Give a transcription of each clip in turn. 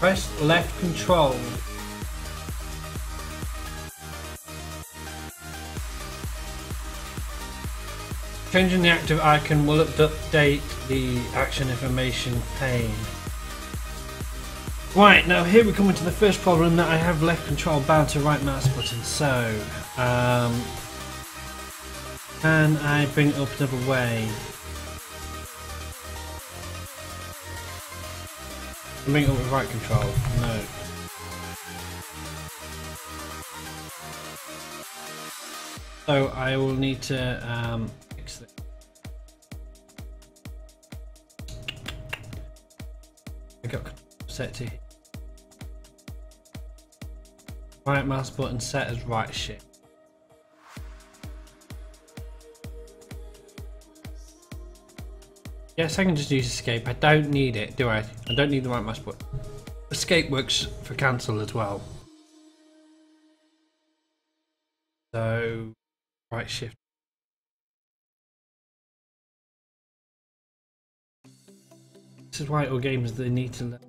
Press left control. Changing the active icon will update the action information pane. Right, now here we come into the first problem that I have left control bound to right mouse button. So, can I bring it up another way? Bring it up with right control? No. So I will need to fix this. I got set to right mouse button set as right shift. Yes, I can just use escape. I don't need it, do I? I don't need the right mouse button. Escape works for cancel as well. So, right shift. This is why all games they need to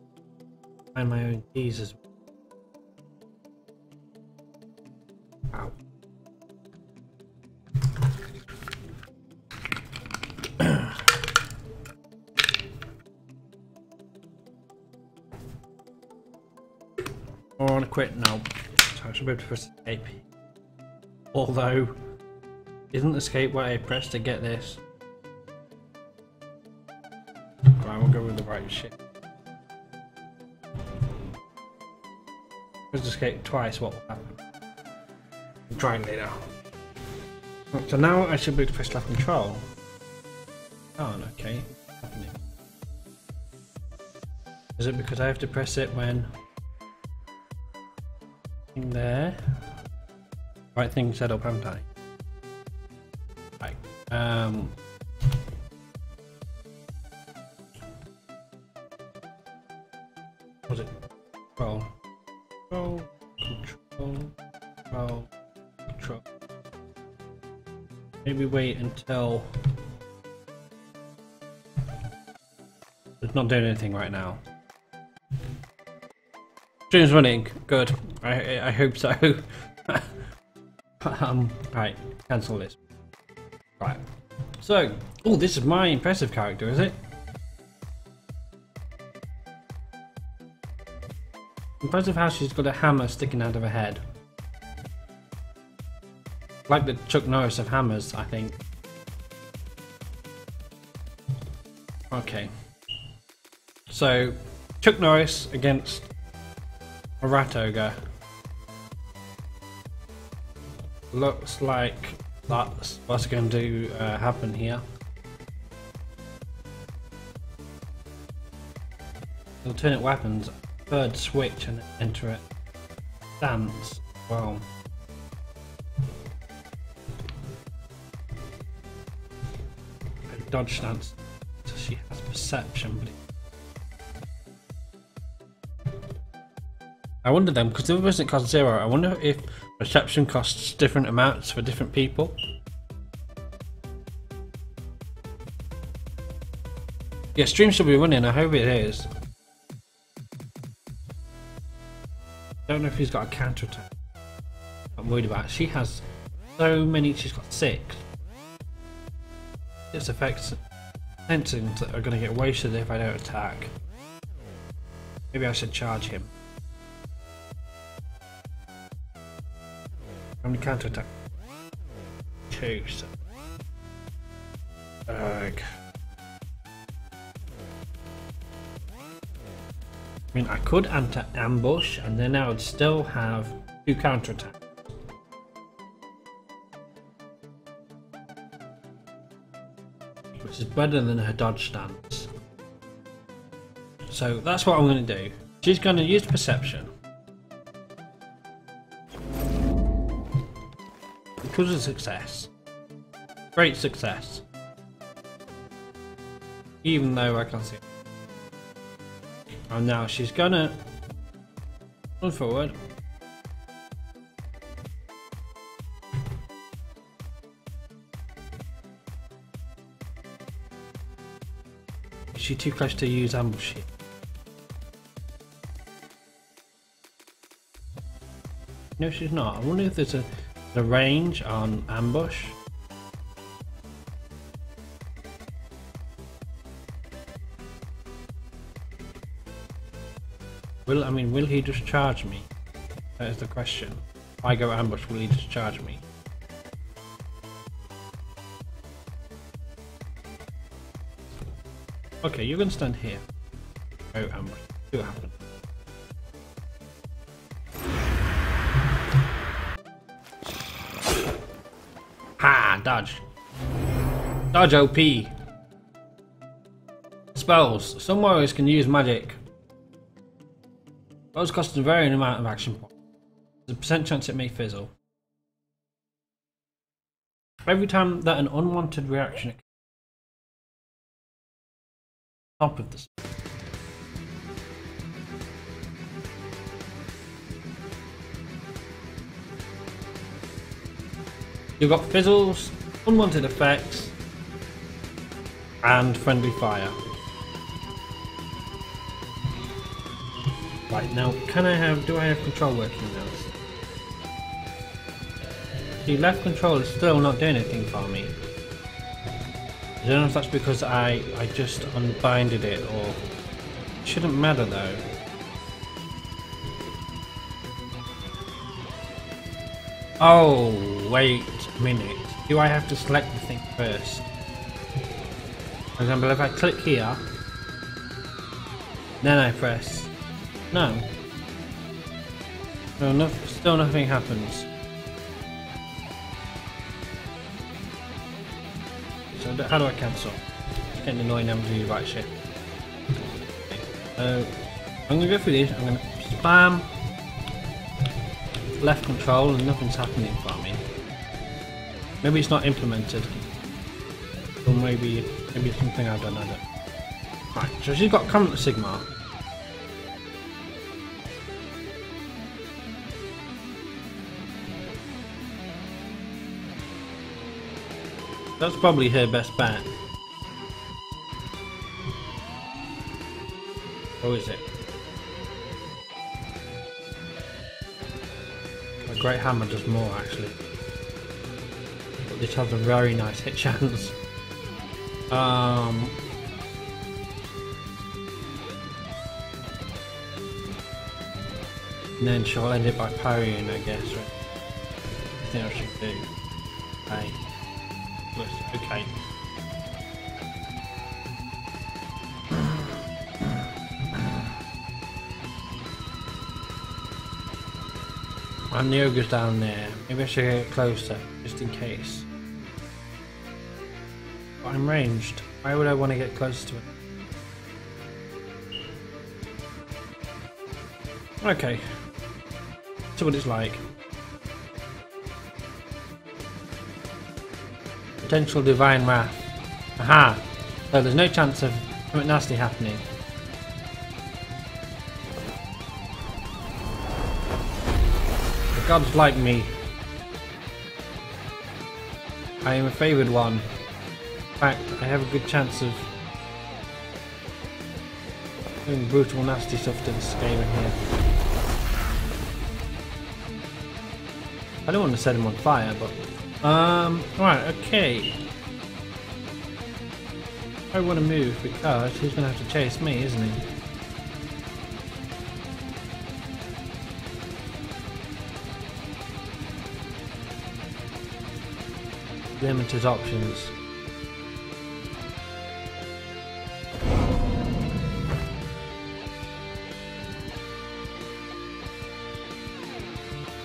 find my own keys as well. Ow. I want to quit now, so I should be able to press escape. Although, isn't escape what I pressed to get this? Right, we'll go with the right shit. Press escape twice, what will happen? I'm trying later. So now I should be able to press left control. Oh, okay. What's happening? Is it because I have to press it when there? Right thing set up, haven't I? Right. Was it control? Control. Maybe wait until it's not doing anything right now. Stream's running. Good. I hope so. Right, cancel this. Right. So, oh, this is my impressive character, is it? Impressive how she's got a hammer sticking out of her head. Like the Chuck Norris of hammers, I think. Okay. So, Chuck Norris against a rat ogre. Looks like that's what's going to happen here. Alternate weapons, third switch and enter it. Stance, well. Dodge stance, so she has perception, but I wonder then, because the other person costs 0, I wonder if perception costs different amounts for different people. Yeah, stream should be running, I hope it is. Don't know if he's got a counter attack. I'm worried about it. She has so many, she's got 6. This affects sensings that are going to get wasted if I don't attack. Maybe I should charge him. How many counter attack? 2. So. I mean, I could enter ambush, and then I would still have 2 counter attacks. Which is better than her dodge stance. So that's what I'm going to do. She's going to use perception. Which was a success. Great success. Even though I can't see it. And now she's gonna run forward. Is she too close to use ambush here? No, she's not. I wonder if there's a range on ambush. Will he just charge me? That is the question. If I go ambush, will he just charge me? Okay, you're gonna stand here. Go ambush. See what happens. Ha! Dodge. Dodge OP. Spells. Some warriors can use magic. Those cost a varying amount of action points. There's a percent chance it may fizzle. Every time that an unwanted reaction top of the you've got fizzles, unwanted effects, and friendly fire. Right, now do I have control working now? The left control is still not doing anything for me. I don't know if that's because I just unbinded it, or it shouldn't matter though. Oh, wait a minute. Do I have to select the thing first? For example, if I click here, then I press no. No, still nothing happens. So how do I cancel? It's getting annoying having to do the right shit. So I'm gonna go through these. I'm gonna spam left control and nothing's happening for me. Maybe it's not implemented, or maybe it's something I've done. I don't. Right. So she's got Covenant Sigma. That's probably her best bet. Or is it? A Great Hammer does more actually. But this has a very nice hit chance. And then she'll end it by parrying, I guess. Right? I think I should do. Okay. Okay. And the ogre's down there. Maybe I should get closer, just in case. But I'm ranged. Why would I want to get close to it? Okay. See what it's like. Potential divine wrath. Aha! So there's no chance of something nasty happening. The gods like me. I am a favoured one. In fact, I have a good chance of doing brutal nasty stuff to this game in here. I don't want to set him on fire, but right, okay. I want to move because he's going to have to chase me, isn't he? Limited options.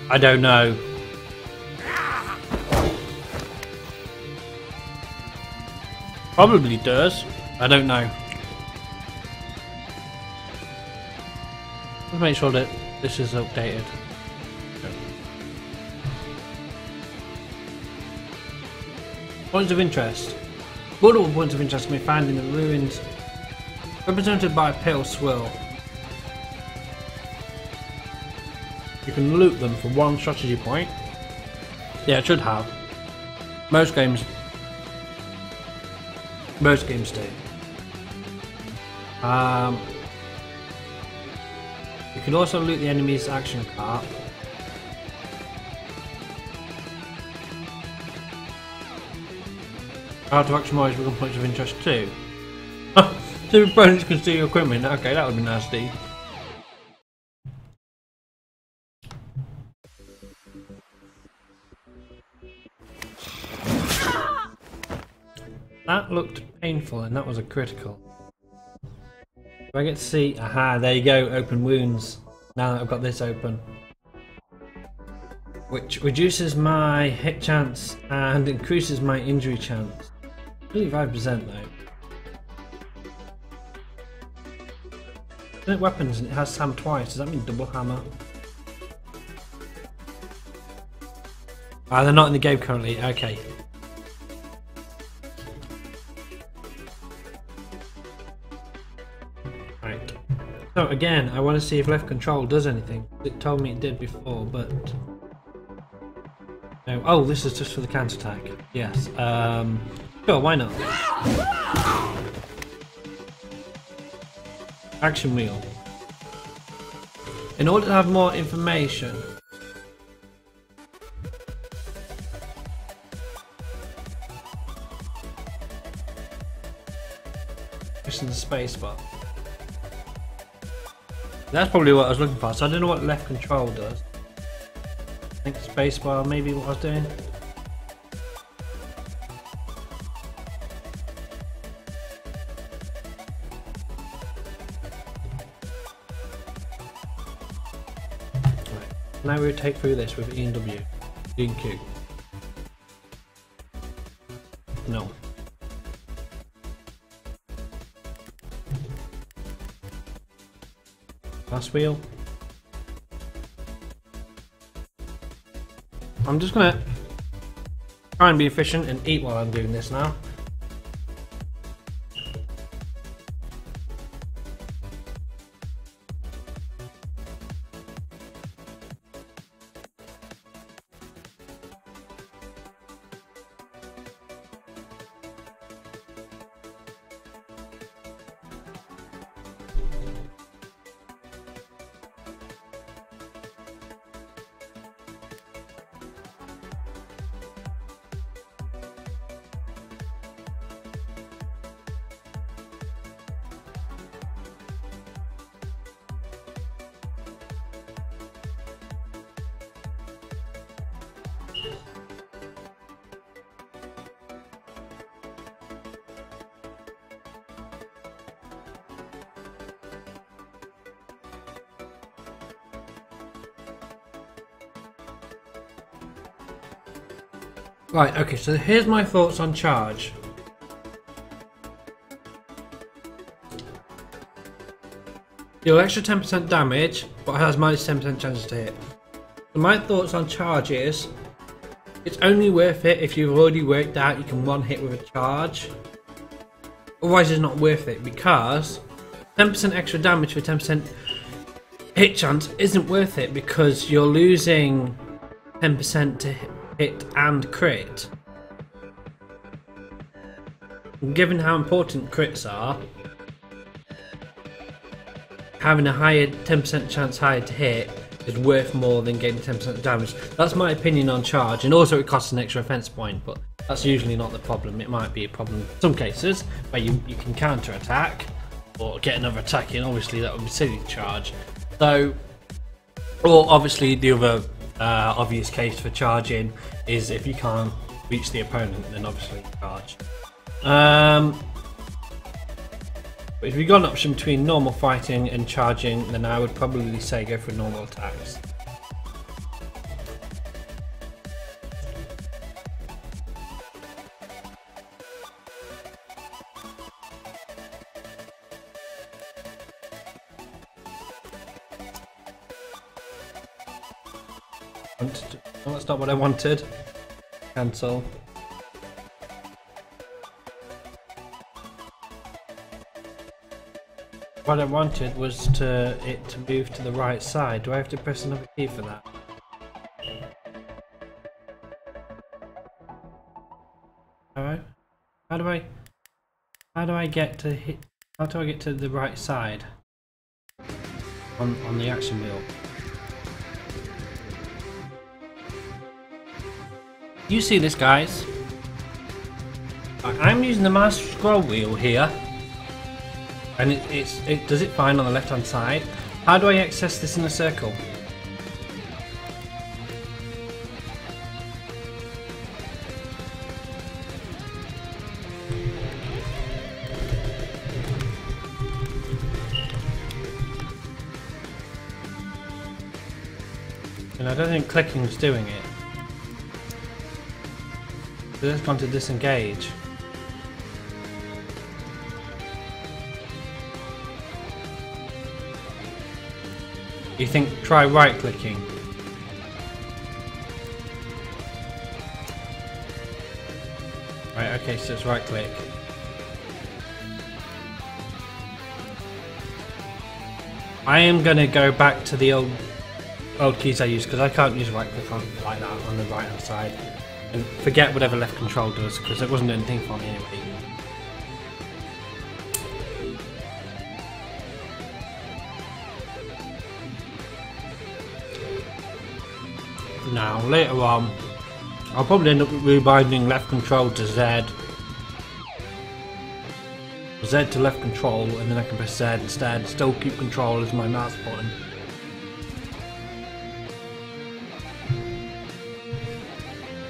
I don't know. Probably does. I don't know. Let's make sure that this is updated. Points of interest. Multiple points of interest can be found in the ruins represented by a pale swirl. You can loot them for one strategy point. Yeah, it should have. Most games do. You can also loot the enemy's action cart. How to action wise become points of interest too. So opponents can steal your equipment. Okay, that would be nasty. That looked painful and that was a critical. Do I get to see? Aha, there you go, open wounds. Now that I've got this open. Which reduces my hit chance and increases my injury chance. 35% though. Weapons and it has Sam twice, does that mean double hammer? Ah, they're not in the game currently, okay. Right. So again, I want to see if left control does anything. It told me it did before, but... No. Oh, this is just for the counter attack. Yes. Sure, why not? Action wheel. In order to have more information, pressing the spacebar. That's probably what I was looking for. So I don't know what left control does. I think spacebar maybe what I was doing. Now we take through this with E and W. E and Q. No. Last wheel. I'm just gonna try and be efficient and eat while I'm doing this now. Right, okay, so here's my thoughts on charge. Deal extra 10% damage, but it has minus 10% chances to hit. So my thoughts on charge is, it's only worth it if you've already worked out you can one hit with a charge. Otherwise it's not worth it, because 10% extra damage for 10% hit chance isn't worth it, because you're losing 10% to hit and crit. Given how important crits are, having a higher 10% chance higher to hit is worth more than getting 10% damage. That's my opinion on charge, and also it costs an extra offense point, but that's usually not the problem. It might be a problem in some cases where you can counter attack or get another attack in. Obviously that would be silly to charge. So, or obviously the other obvious case for charging is if you can't reach the opponent, then obviously charge. But if you've got an option between normal fighting and charging, then I would probably say go for normal attacks. Oh, that's not what I wanted. Cancel. What I wanted was it to move to the right side. Do I have to press another key for that? Alright. How do I get to hit? How do I get to the right side on the action wheel? You see this, guys? I'm using the mouse scroll wheel here, and it does it fine on the left hand side. How do I access this in a circle? And I don't think clicking's doing it. So it's gone to disengage. You think try right clicking? Right, okay, so it's right click. I am gonna go back to the old keys I use because I can't use right click on like that on the right hand side, and forget whatever left control does because it wasn't anything for me anyway. Now later on I'll probably end up rebinding left control to Z to left control, and then I can press Z instead, still keep control as my mouse button.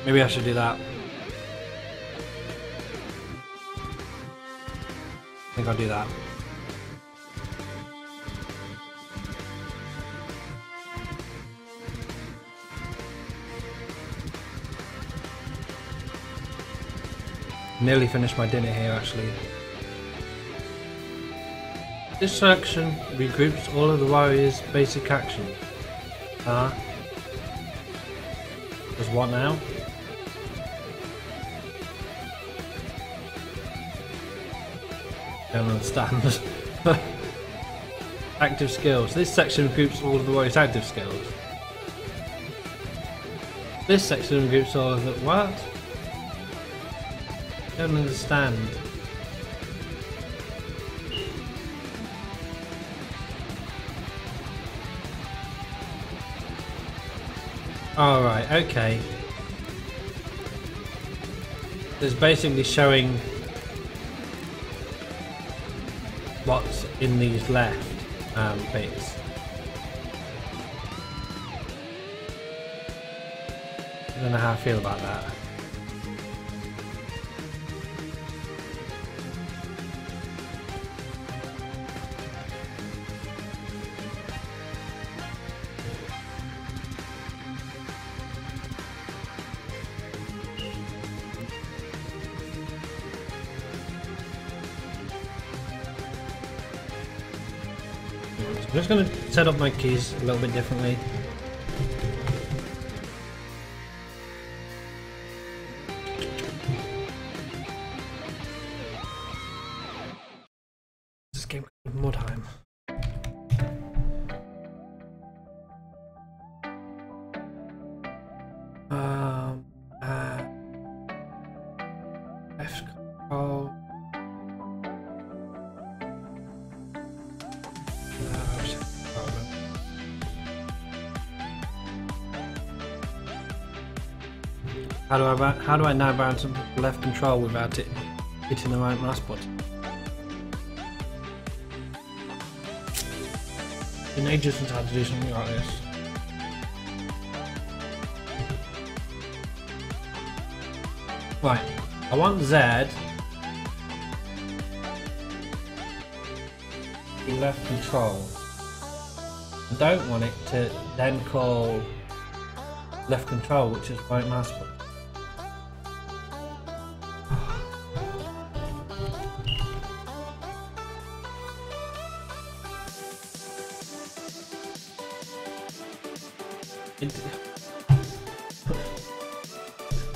Maybe I should do that. I think I'll do that. Nearly finished my dinner here actually. This section regroups all of the warrior's basic actions. Does what now? Don't understand. Active skills. This section groups all of the warrior's active skills. This section groups all of the what? Don't understand. Alright, okay. It's basically showing what's in these left bits. I don't know how I feel about that. I'm just going to set up my keys a little bit differently. This game called Mordheim. Left control. How do I now balance left control without it hitting the right mouse button? It's been ages since I had to do something like this. Right, I want Z in left control. I don't want it to then call left control, which is right mouse button.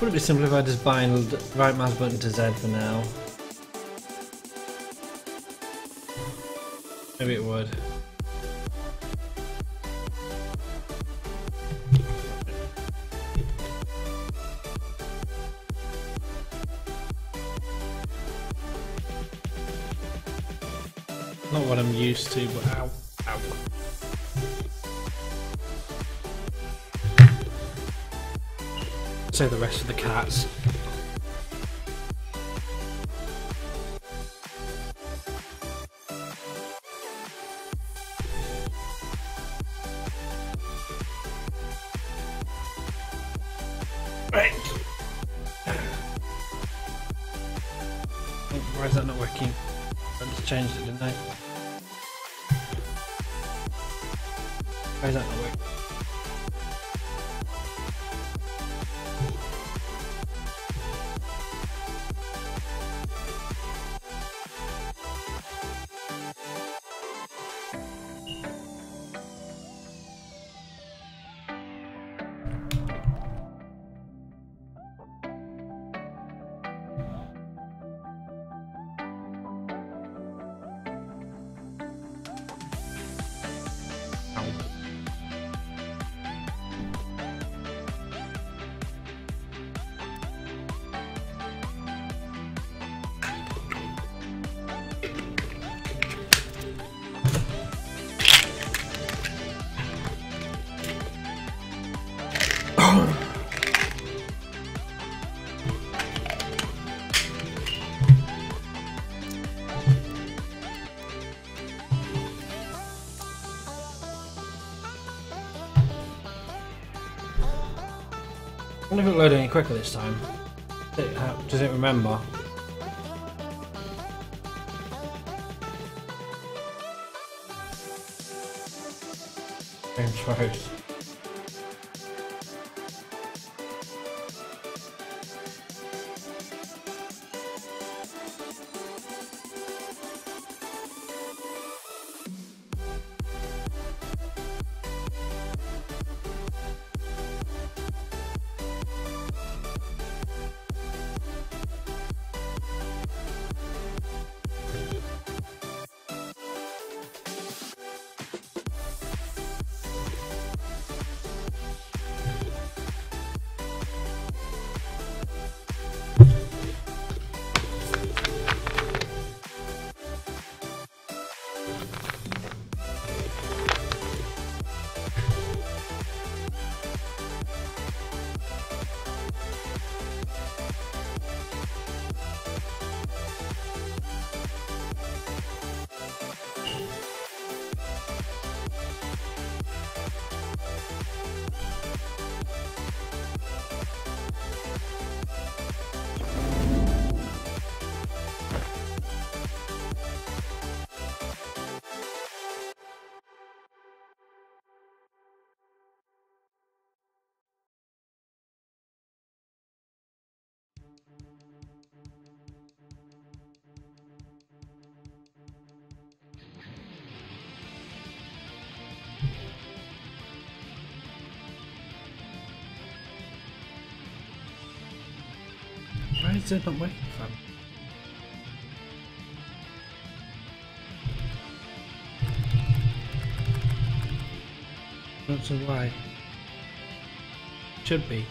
Would it be simpler if I just bind the right mouse button to Z for now? Maybe it would. Not what I'm used to, but ow, ow. So the rest of the cats. Right. Why is that not working? I just changed it, didn't I? Why is that not working? I wonder if it'll load any quicker this time. Does it remember? Intros. Why is it not working from? Not sure why. Should be.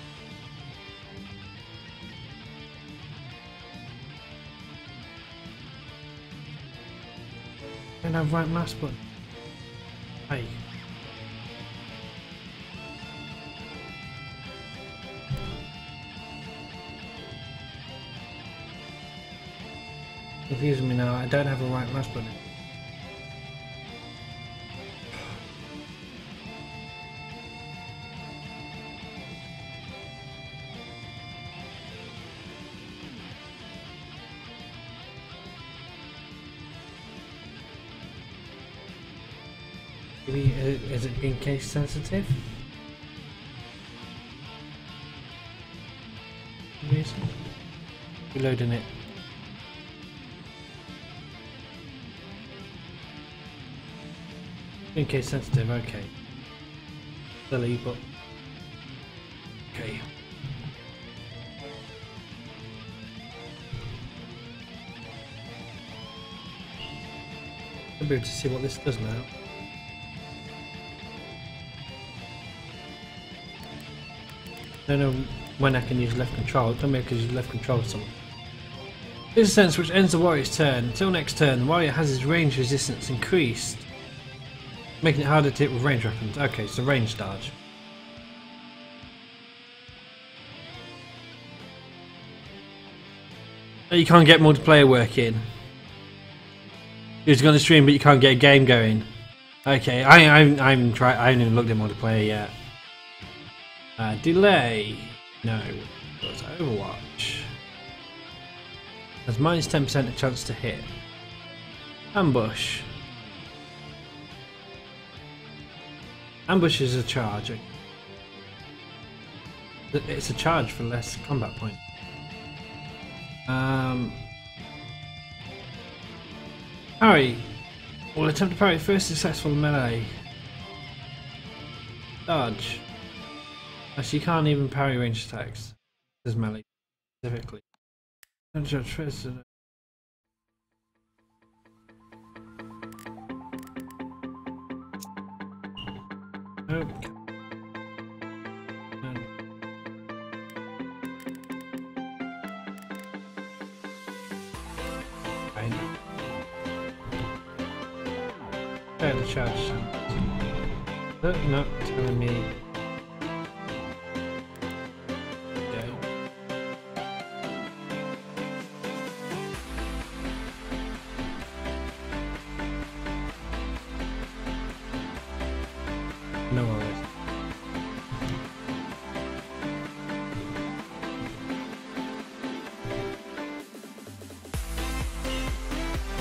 I don't have right mouse button. Hey. Confusing me now, I don't have a right mouse button. Maybe, is it being case sensitive? Reason? Reloading it. In case sensitive, okay. Silly, but okay. I'll be able to see what this does now. I don't know when I can use left control. Tell me I can use left control or something. This is a sense which ends the warrior's turn. Until next turn, the warrior has his range resistance increased, making it harder to hit with range weapons. Okay, so range dodge. You can't get multiplayer working. You're just on the stream, but you can't get a game going. Okay, I haven't even looked at multiplayer yet. Delay. No, it's Overwatch. Has minus 10% a chance to hit. Ambush. Ambush is a charge. It's a charge for less combat points. Parry. Will attempt to parry first successful melee. Dodge. Actually, you can't even parry ranged attacks. This is melee specifically. Judge first. Okay. Fair to charge. Not telling me. No worries.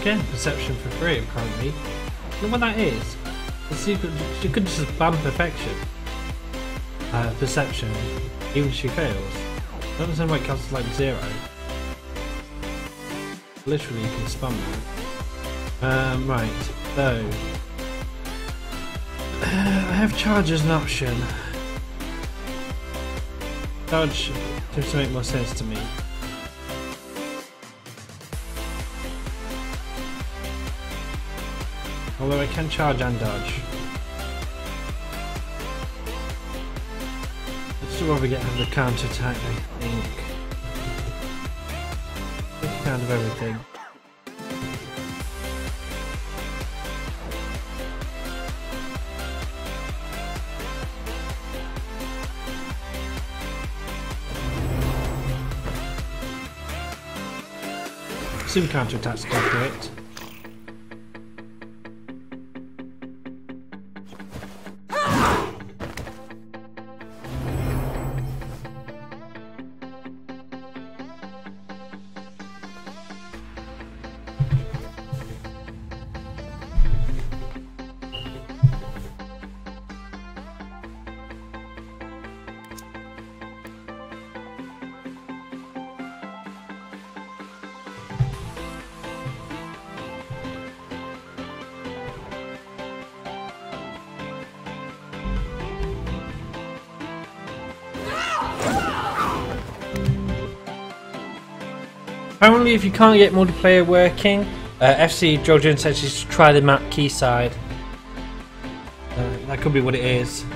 Again, perception for free apparently. You know what that is? You could just ban perfection. Perception, even if she fails. I don't understand why it costs like 0. Literally, you can spam that. Right, so. I have charge as an option. Dodge seems to make more sense to me. Although I can charge and dodge. I'd still rather have the counter attack, I think. Kind of everything. Some counter attacks can do it. Apparently, if you can't get multiplayer working, FC Joe Jones says just try the map keyside. That could be what it is.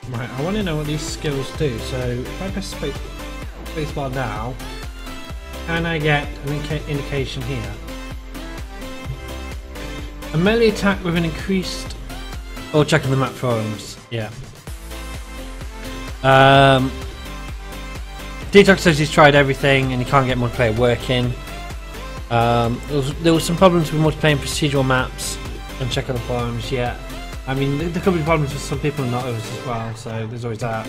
Right, I want to know what these skills do. So if I press spacebar now, can I get an indication here? A melee attack with an increased... Oh, checking the map forums. Yeah. Detox says he's tried everything and he can't get multiplayer working. There was some problems with multiplayer procedural maps. And check on the forums. Yeah. I mean, there could be problems with some people and not others as well, so there's always that.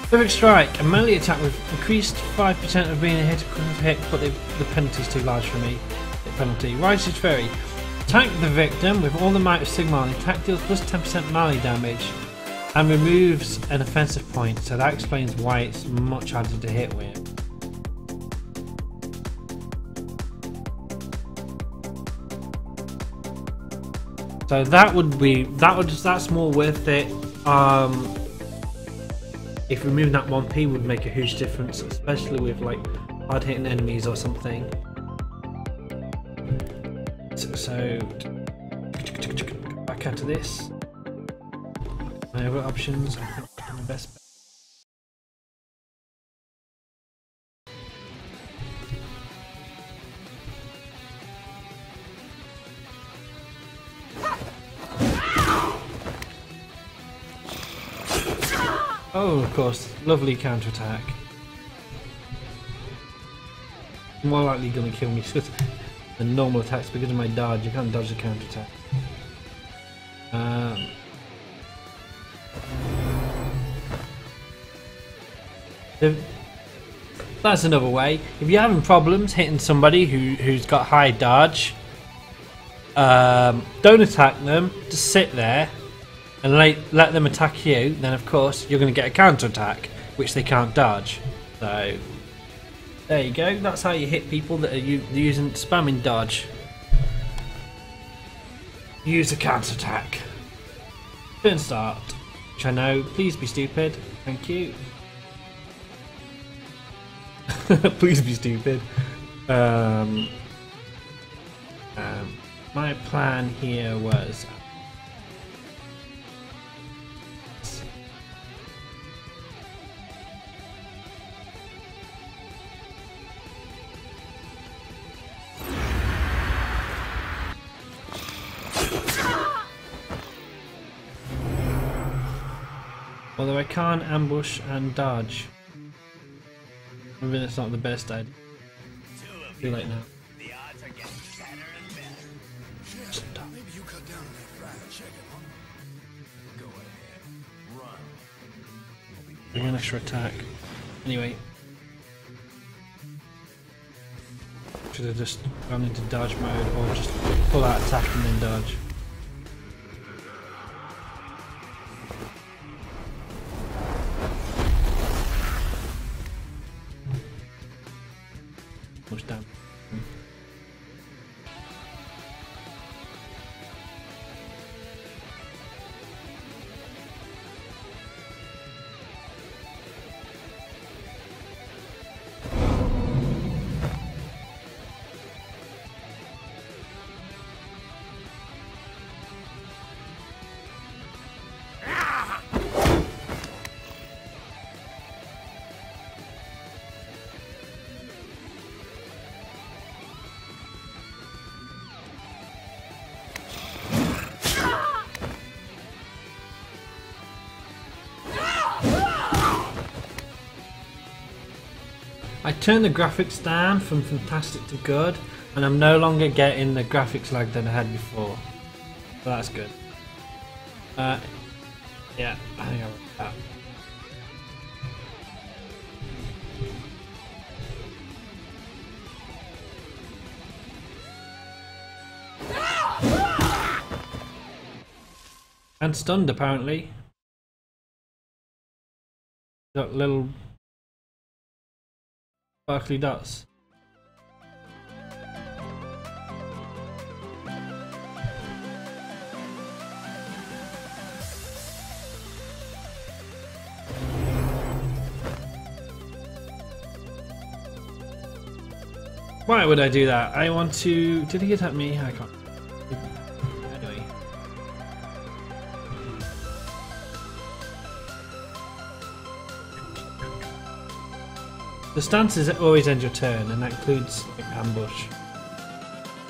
Perfect Strike, a melee attack with increased 5% of being a hit, but the penalty's too large for me. Hit penalty. Righteous Fury, attack the victim with all the might of Sigmar. The attack deals plus 10% melee damage and removes an offensive point, so that explains why it's much harder to hit with. So that's more worth it. If removing that 1p would make a huge difference, especially with like hard hitting enemies or something. So back out to this. My other options, I think the best. Oh, of course, lovely counterattack. More likely going to kill me than normal attacks because of my dodge. You can't dodge the counterattack. That's another way. If you're having problems hitting somebody who's got high dodge, don't attack them. Just sit there and let them attack you. Then, of course, you're going to get a counterattack, which they can't dodge. So there you go. That's how you hit people that are using spamming dodge. Use a counterattack. Turn start. Which I know. Please be stupid. Thank you. Please be stupid. My plan here was although I can't ambush and dodge. I mean, it's not the best idea. Too late now. The odds are getting better and better. Maybe you cut down on that fried chicken, huh? Go ahead. Run. Bring an extra attack. Anyway. Should have just gone into dodge mode or just pull out attack and then dodge. Much damage. I turned the graphics down from fantastic to good, and I'm no longer getting the graphics lag that I had before. So that's good. Yeah, I think I like that. And stunned apparently. Got little sparkly dots. Why would I do that? I want to... Did he attack me? I can't. Anyway. The stances always end your turn, and that includes like, ambush.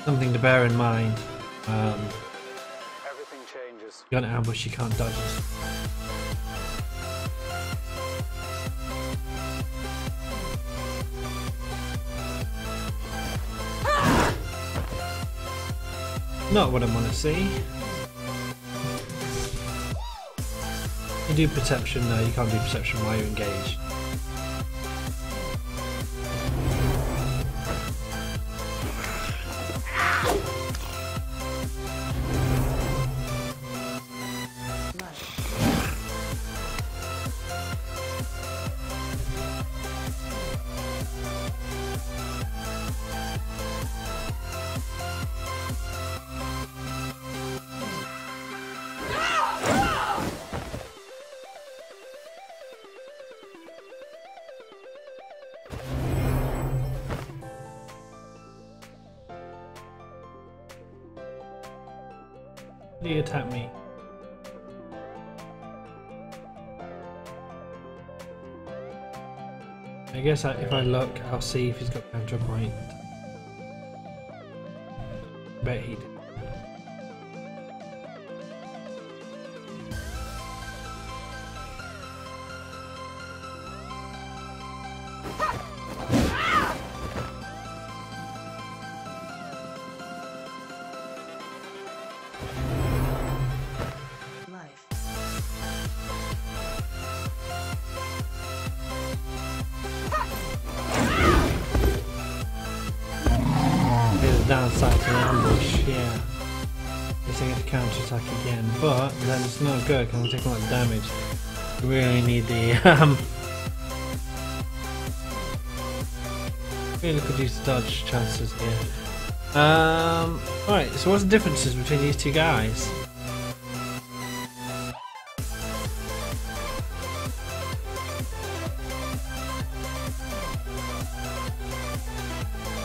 Something to bear in mind. Everything changes. You're gonna ambush, you can't dodge it. Not what I want to see. You do perception, no, you can't do perception while you're engaged. He attacked me. I guess if I look, I'll see if he's got counter point. Bet he did. the downside to an ambush, yeah. At least I get to counter attack again, but then it's not good because I'm taking a lot of damage. I really need the really could use the dodge chances here. Alright, so what's the differences between these two guys?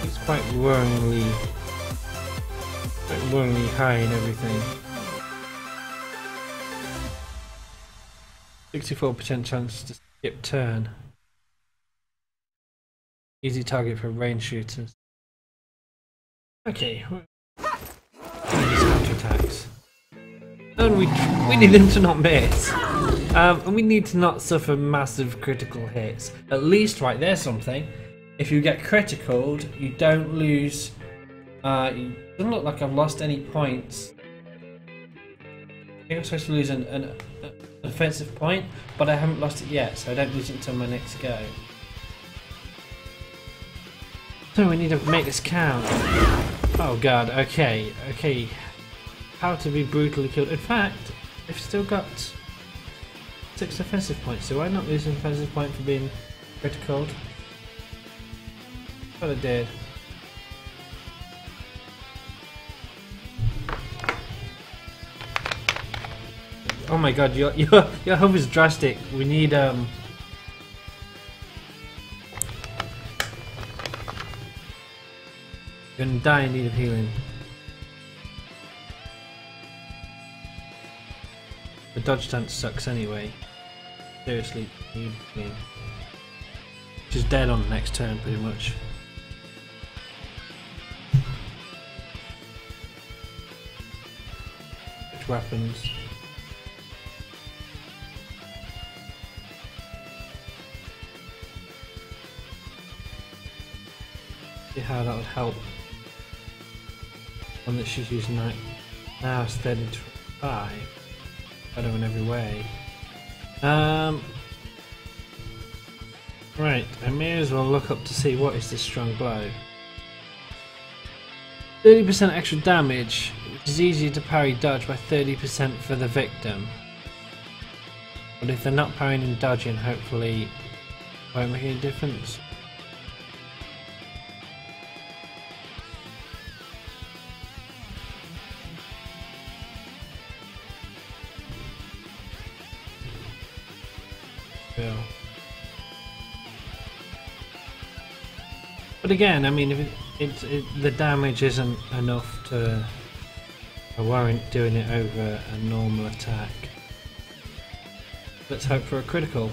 It's quite worryingly high in everything. 64% chance to skip turn. Easy target for range shooters. Okay. These counter attacks. And we need them to not miss. And we need to not suffer massive critical hits. At least, right, there's something. If you get criticaled, you don't lose. It doesn't look like I've lost any points. I think I'm supposed to lose an offensive point, but I haven't lost it yet, so I don't lose it until my next go. So we need to make this count. Oh god, okay. How to be brutally killed. In fact, I've still got 6 offensive points, so why not lose an offensive point for being criticaled? What I did. Oh my god, your health is drastic. We need You're gonna die in need of healing. The dodge stance sucks anyway. Seriously, need healing. She's dead on the next turn pretty much. Which weapons? See how that would help. One that she's using right now is 30-5. Better in every way. Right, I may as well look up to see what is this strong blow. 30% extra damage, which is easier to parry dodge by 30% for the victim. But if they're not parrying and dodging, hopefully it won't make any difference. But again, I mean, if the damage isn't enough to warrant doing it over a normal attack, let's hope for a critical.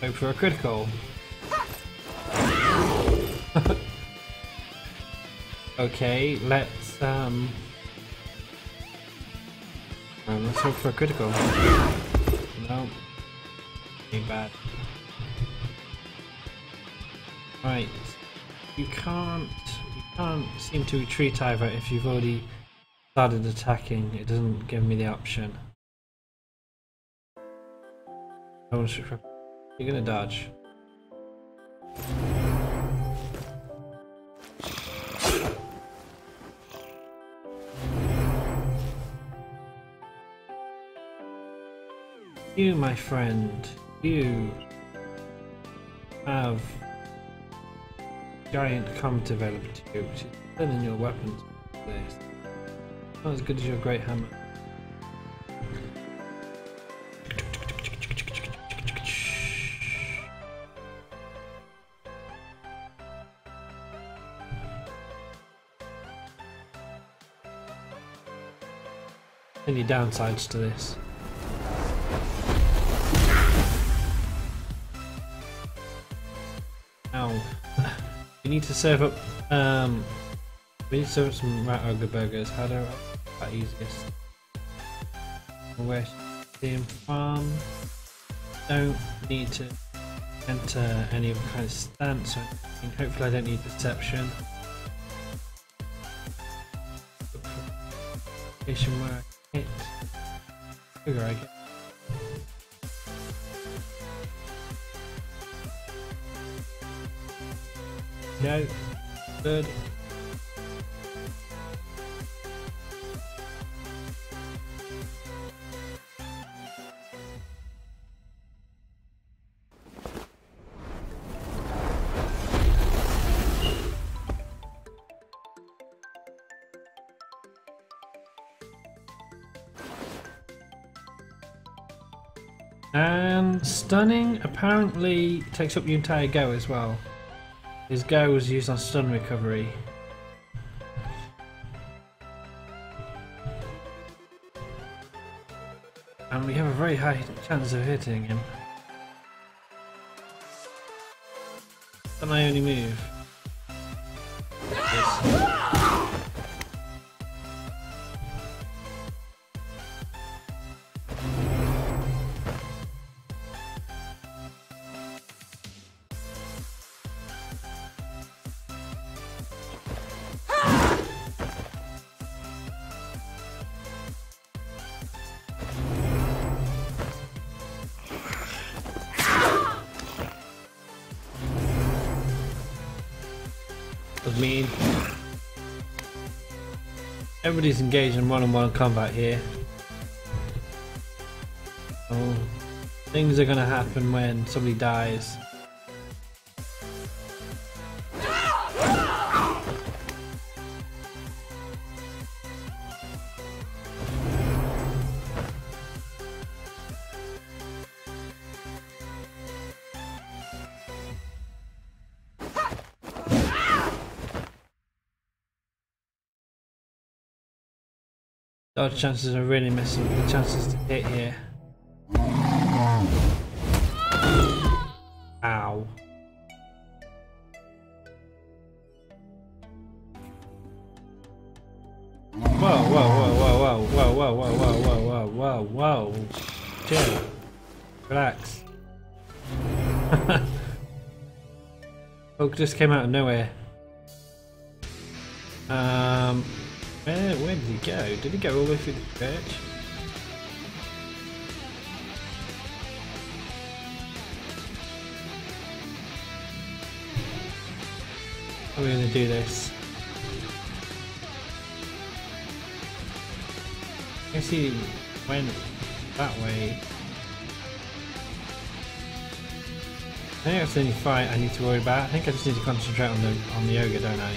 Hope for a critical. Okay, let's hope for a critical. No, ain't bad. Right, you can't seem to retreat either if you've already started attacking. It doesn't give me the option. You're gonna dodge. You, my friend, you have giant combat available to you, which is better than your weapons. Not as good as your great hammer. Any downsides to this? We need to serve up we need to serve up some rat ogre burgers. How do I that easiest? Where team farm. Don't need to enter any of the kind of stance, so hopefully I don't need perception. Location where I hit. Figure I get Go. Good. And stunning apparently takes up your entire go as well. His go was used on stun recovery. And we have a very high chance of hitting him. That's my only move. Yes. Was mean. Everybody's engaged in one-on-one combat here. Oh, things are gonna happen when somebody dies. Dodge chances are really messing with the chances to hit here. Ow. Whoa, whoa, whoa, whoa, whoa, whoa, whoa, whoa, whoa, whoa, whoa, whoa. Chill. Relax. Hulk just came out of nowhere. Where did he go? Did he go all the way through the church? How are we going to do this? I guess he went that way. I think that's the only fight I need to worry about. I think I just need to concentrate on the ogre, don't I?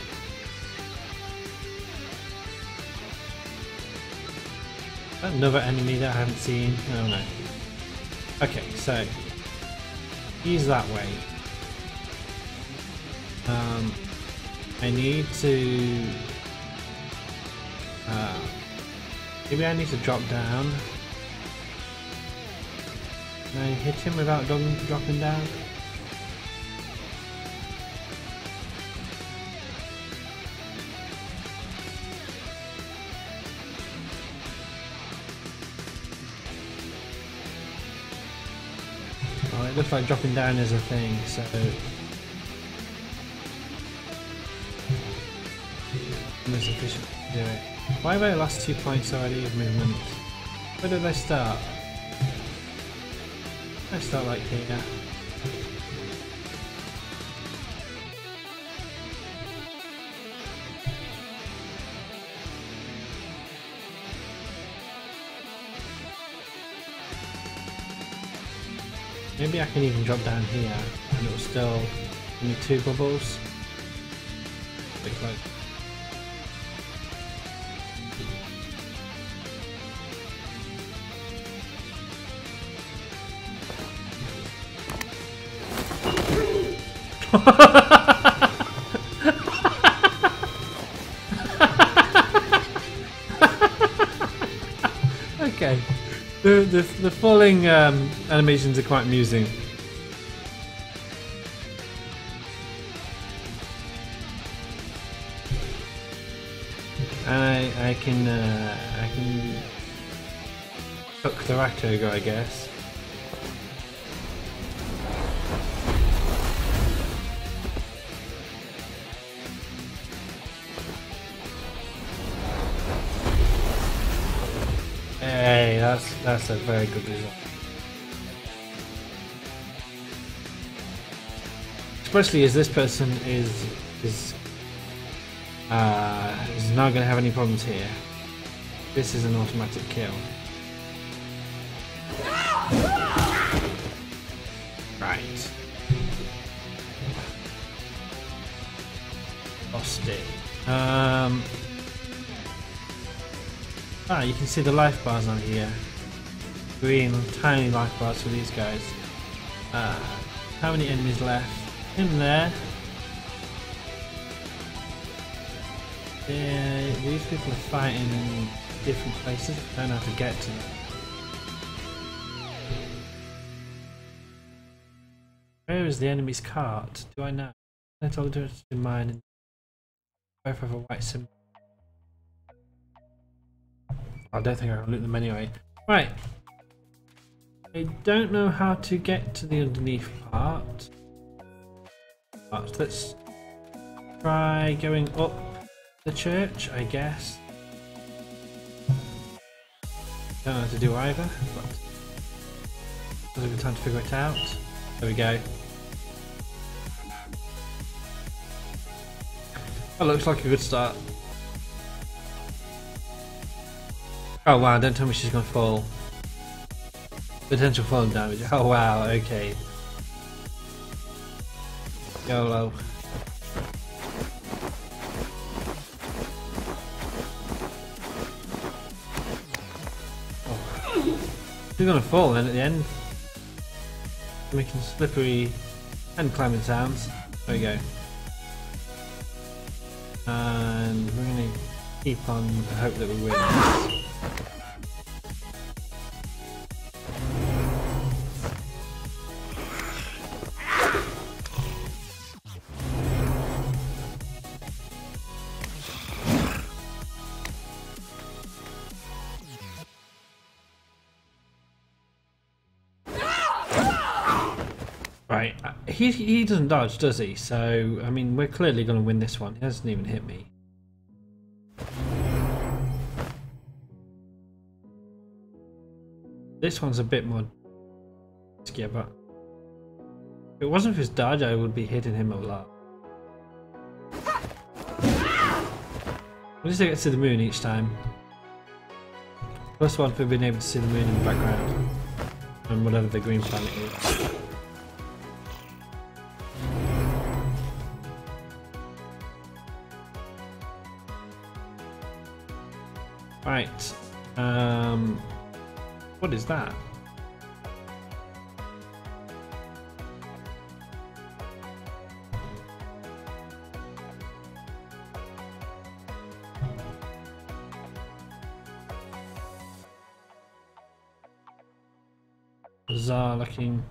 Another enemy that I haven't seen. Oh no. Okay, so he's that way. I need to. Maybe I need to drop down. Can I hit him without dropping down? Oh, it looks like dropping down is a thing, so most efficient to do it. Why have I lost 2 points already of movement? Where did I start? I start like here. Maybe I can even drop down here and it will still give me 2 bubbles. A bit close. Okay, the falling animations are quite amusing. And I can cook the rat ogre, I guess. Hey, that's a very good result. Especially as this person is is not going to have any problems here. This is an automatic kill. Right. Lost it. You can see the life bars on here. Green, tiny life bars for these guys. How many enemies left? In there. Yeah, these people are fighting in different places. I don't know how to get to them. Where is the enemy's cart? Do I know? I told the difference between mine and both have a white symbol. I don't think I can loot them anyway. Right. I don't know how to get to the underneath part. But let's try going up the church, I guess. Don't know how to do either, but it's a good time to figure it out. There we go. That looks like a good start. Oh wow, don't tell me she's gonna fall. Potential fall damage. Oh wow, okay. YOLO. Oh. She's gonna fall then at the end. Making slippery and climbing sounds. There we go. And we're gonna keep on hope that we win this. Right, he doesn't dodge, does he? So, I mean, we're clearly going to win this one. He hasn't even hit me. This one's a bit more risky, but if it wasn't for his dodge, I would be hitting him a lot. At least I get to see the moon each time. Plus one for being able to see the moon in the background. And whatever the green planet is. Right, what is that? Bizarre looking.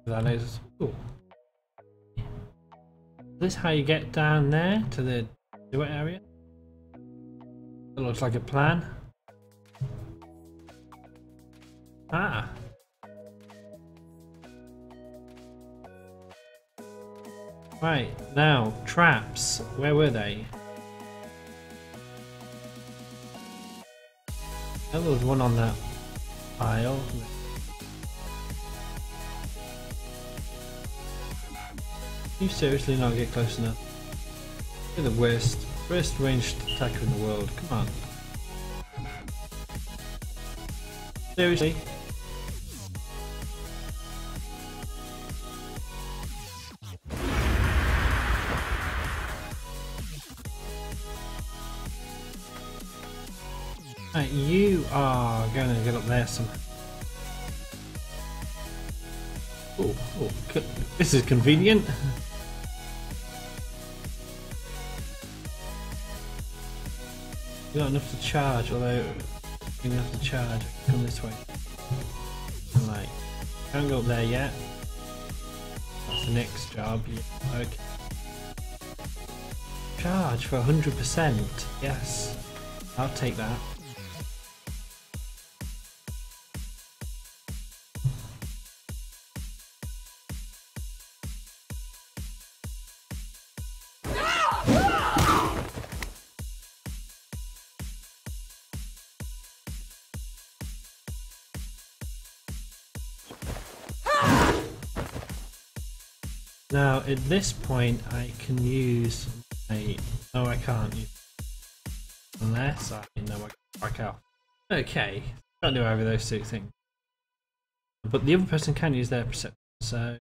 That is. Ooh. Is this how you get down there to the sewer area? It looks like a plan. Ah. Right, now, traps. Where were they? There was one on that aisle. Can you seriously not get close enough? You're the worst ranged attacker in the world. Come on. Seriously? Right, you are going to get up there somehow. Oh, this is convenient. You got enough to charge, although you have to charge. Come this way. Right, can't go up there yet. That's the next job. Yeah. Okay. Charge for 100%. Yes, I'll take that. Now at this point I can use a... No, I can't use unless I know I can back out. Okay, can't do either of those two things. But the other person can use their perception, so...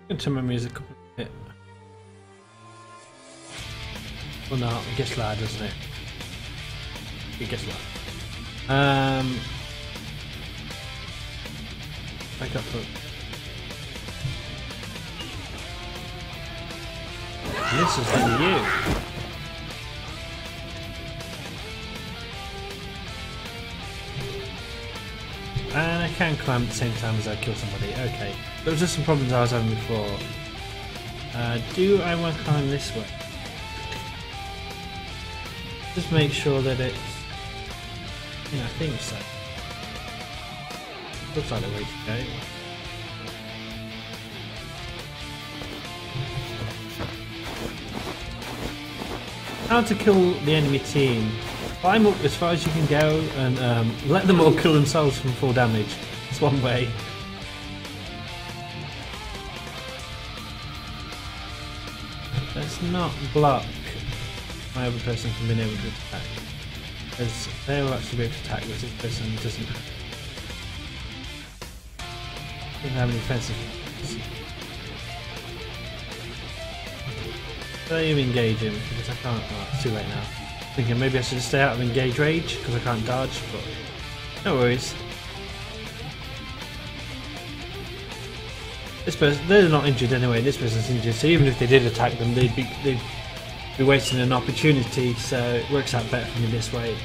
I'm gonna turn my music up a bit. Well, no, it gets loud, doesn't it? It gets loud. Back up. This is only you. And I can climb at the same time as I kill somebody. Okay. There was just some problems I was having before. Do I want to climb this way? Just make sure that it's... I think so. Looks like the way to go. How to kill the enemy team. Climb up as far as you can go and let them all kill themselves from full damage. It's one way. Let's not block my other person from being able to attack. Because they will actually be able to attack, but this person doesn't have any offensive. So you engage him, because I can't. Oh, it's too late now. Thinking maybe I should just stay out of engage rage because I can't dodge, but no worries. This person, they're not injured anyway. This person's injured, so even if they did attack them, they'd be wasting an opportunity. So it works out better for me this way.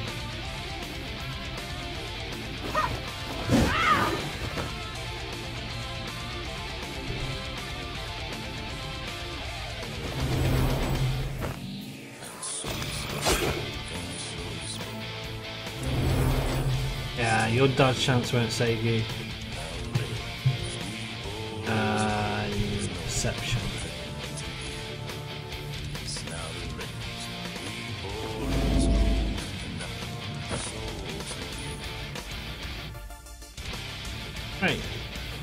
Yeah, your dodge chance won't save you. Perception. Right,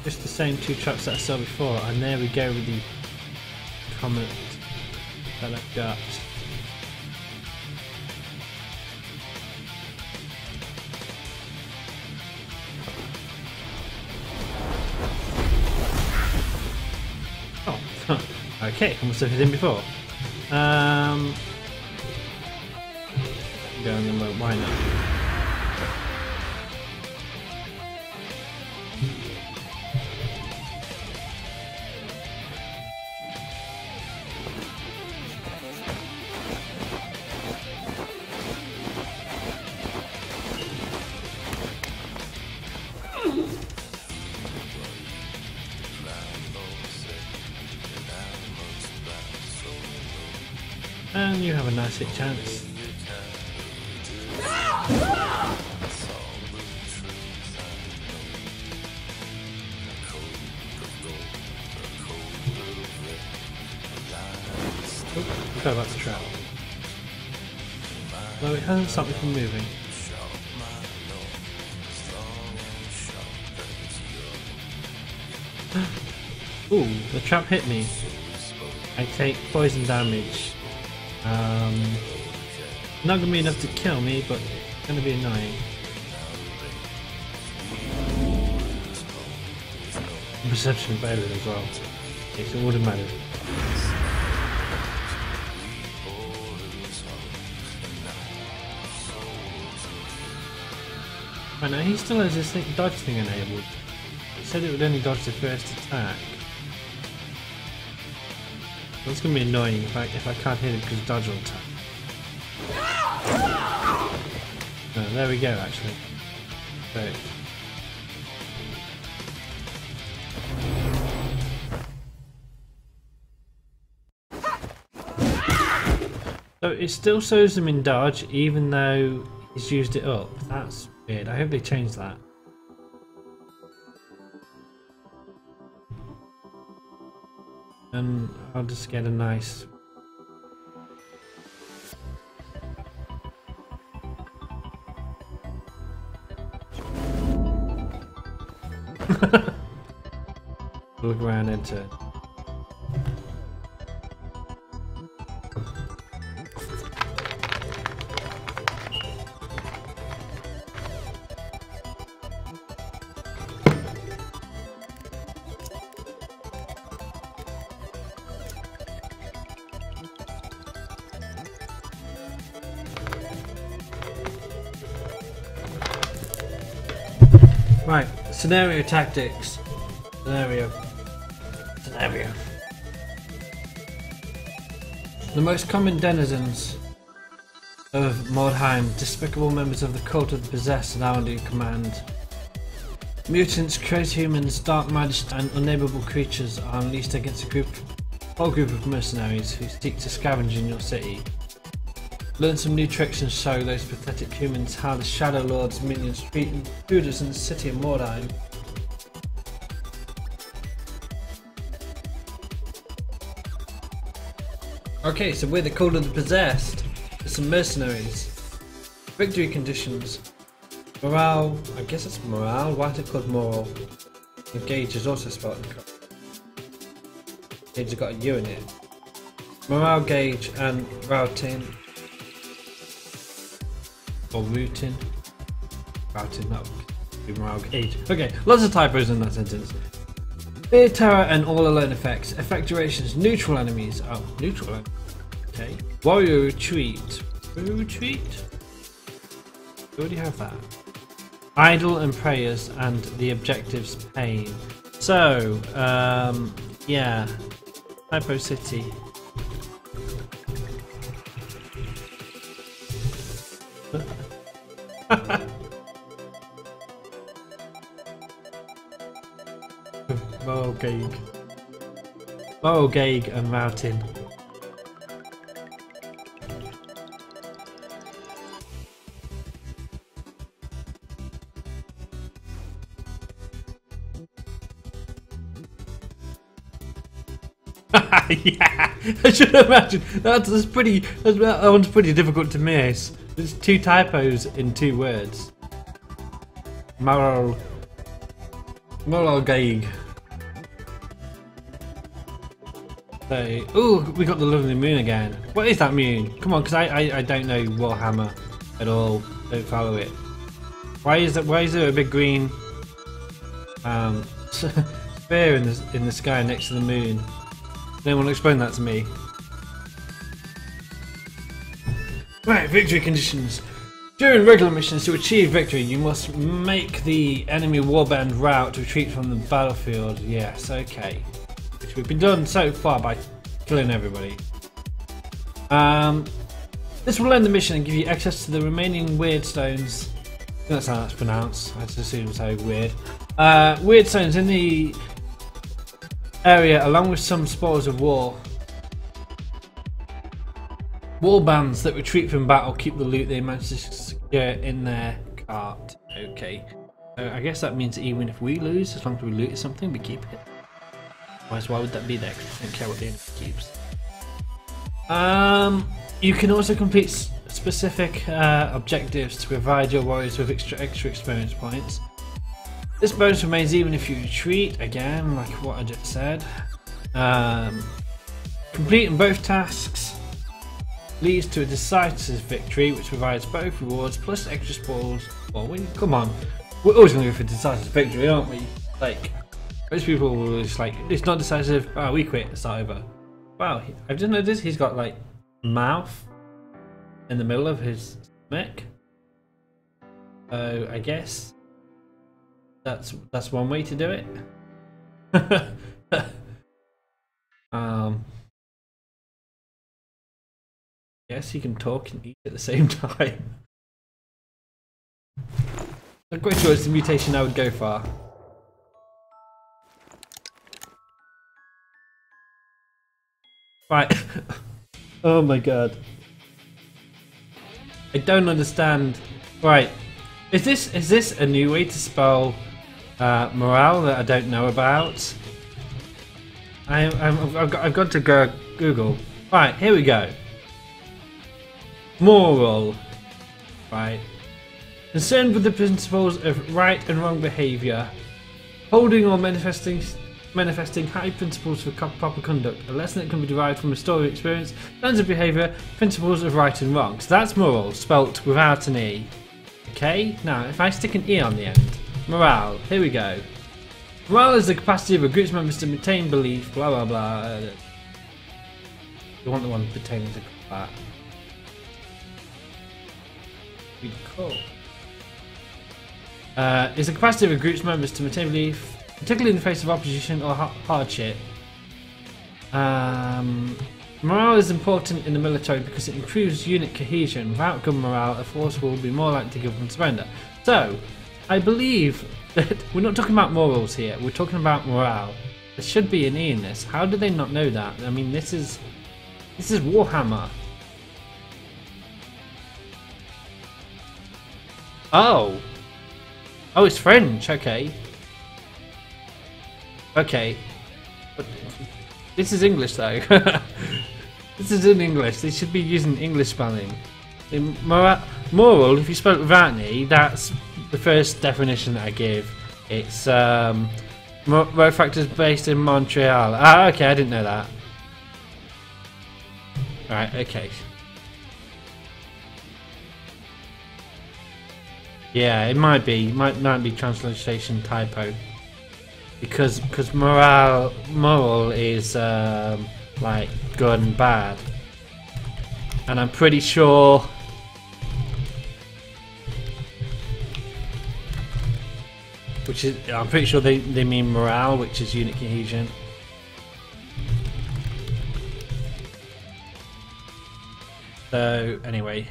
just the same two traps that I saw before, and there we go with the comet that I've got. Okay, I must have hit him before. Go on then, why not? And you have a nice hit chance. Oh, forgot about the trap. Though it hasn't stopped me from moving. Ooh, the trap hit me. I take poison damage. Not gonna be enough to kill me, but it's gonna be annoying. Perception failed as well. Okay, so it wouldn't matter. Right, now he still has this dodge thing enabled. It said it would only dodge the first attack. That's gonna be annoying if I can't hit him because dodge will attack. Oh, there we go, actually. Great. So it still shows them in dodge even though he's used it up. That's weird. I hope they change that. And I'll just get a nice... Look around and turn. Right, scenario tactics. Scenario. The most common denizens of Mordheim, despicable members of the cult of the possessed, are now under command. Mutants, crazy humans, dark magic, and unnameable creatures are unleashed against a whole group of mercenaries who seek to scavenge in your city. Learn some new tricks and show those pathetic humans how the Shadow Lord's minions treat intruders in the city of Mordheim. Okay, so we're the cult of the possessed. There's some mercenaries. Victory conditions. Morale, I guess it's morale. Why is it called moral? Engage is also spelled in code. Gauge has got a U in it. Morale gauge and routing. Or routing. Routing, that would be morale gauge. Okay, lots of typos in that sentence. Fear, terror, and all alone effects. Effect durations, neutral enemies. Oh, neutral enemies. Okay. Warrior retreat. Retreat? We already have that. Idle and prayers and the objectives pain. So, yeah. Typo City. Moral gauge and routing. Yeah, I should imagine that's pretty. That one's pretty difficult to miss. There's 2 typos in 2 words. Moral gauge. So, ooh, we got the lovely moon again. What is that moon? Come on, because I don't know Warhammer at all. Don't follow it. Why is there a big green sphere in the sky next to the moon? Anyone explain that to me? Right, victory conditions. During regular missions, to achieve victory, you must make the enemy warband route to retreat from the battlefield. Yes, okay. Which we've been done so far by killing everybody. This will end the mission and give you access to the remaining weird stones. That's how that's pronounced. I just assume so. Weird. Weird stones in the area, along with some spoils of war. Warbands that retreat from battle keep the loot they manage to secure in their cart. Okay. I guess that means even if we lose, as long as we loot something, we keep it. Otherwise, why would that be there? Because I don't care what the enemy keeps. You can also complete specific objectives to provide your warriors with extra experience points. This bonus remains even if you retreat, again, like what I just said. Completing both tasks leads to a decisive victory, which provides both rewards plus extra spoils. Well, come on, we're always going to go for decisive victory, aren't we? Like, most people will just like, it's not decisive, oh, we quit, start over. Wow, I've just noticed he's got like mouth in the middle of his stomach. So I guess that's one way to do it. Yes, he can talk and eat at the same time. I'm quite sure it's a mutation I would go for. Right. Oh my god. I don't understand. Right. Is this a new way to spell morale that I don't know about? I've got to go Google. Right, here we go. Moral. Right. Concerned with the principles of right and wrong behaviour, holding or manifesting high principles for proper conduct, a lesson that can be derived from a story of experience, standards of behaviour, principles of right and wrong. So that's moral, spelt without an E. Okay, now if I stick an E on the end, morale, here we go. Morale is the capacity of a group's members to maintain belief, blah blah blah. You want the one pertaining to that. Cool. Is the capacity of a group's members to maintain belief, particularly in the face of opposition or hardship. Morale is important in the military because it improves unit cohesion. Without good morale, a force will be more likely to give up and surrender. So, I believe that we're not talking about morals here, we're talking about morale. There should be an E in this. How do they not know that? I mean, this is Warhammer. Oh! Oh, it's French, okay. Okay. But this is English though. This is in English. They should be using English spelling. Moral, if you spell it without an E, that's the first definition that I give. It's road factors based in Montreal. Ah, okay, I didn't know that. Right, okay. Yeah, it might be translation typo, because moral is like good and bad, and I'm pretty sure they mean morale, which is unit cohesion. So anyway.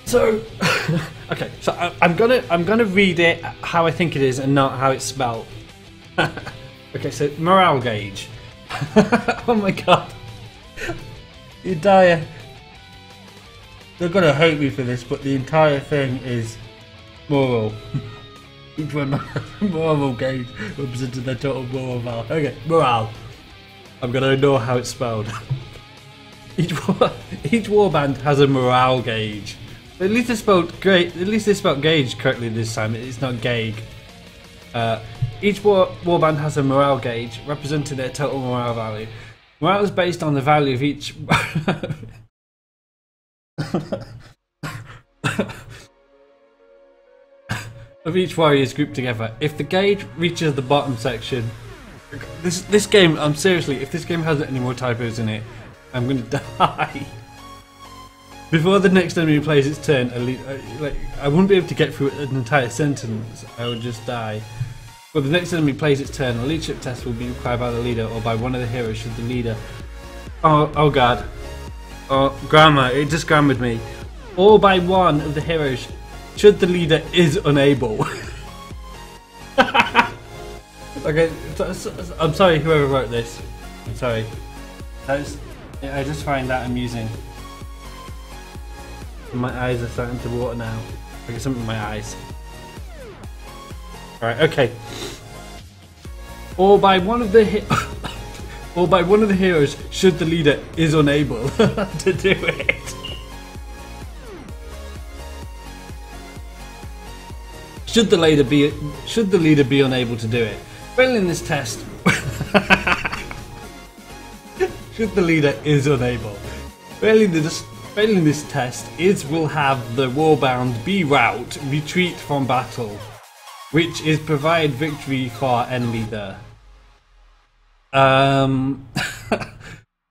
So, okay, so I'm gonna read it how I think it is and not how it's spelled. Okay, so morale gauge. Oh my god, you die. They're gonna hate me for this, but the entire thing is moral. Each one moral gauge represented their total moral value. Okay, morale. I'm gonna know how it's spelled. Each warband has a morale gauge. At least they spelled great. At least they spelled gauge correctly this time. It's not gauge. Each warband has a morale gauge representing their total morale value. Morale is based on the value of each of each warriors grouped together. If the gauge reaches the bottom section, this game. I'm seriously. If this game has any more typos in it, I'm gonna die. Before the next enemy plays its turn, I wouldn't be able to get through an entire sentence. I would just die. When the next enemy plays its turn, a leadership test will be required by the leader or by one of the heroes should the leader... Oh god. Oh, grammar. It just grammared me. Or by one of the heroes should the leader is unable. Okay, I'm sorry whoever wrote this. I'm sorry. I just find that amusing. My eyes are starting to water now. I get something in my eyes. Alright, okay. Or by one of the heroes should the leader is unable to do it. Should the leader be unable to do it? Failing this test. Should the leader is unable. Failing this test, it will have the warband be rout, retreat from battle, which is provide victory for en leader.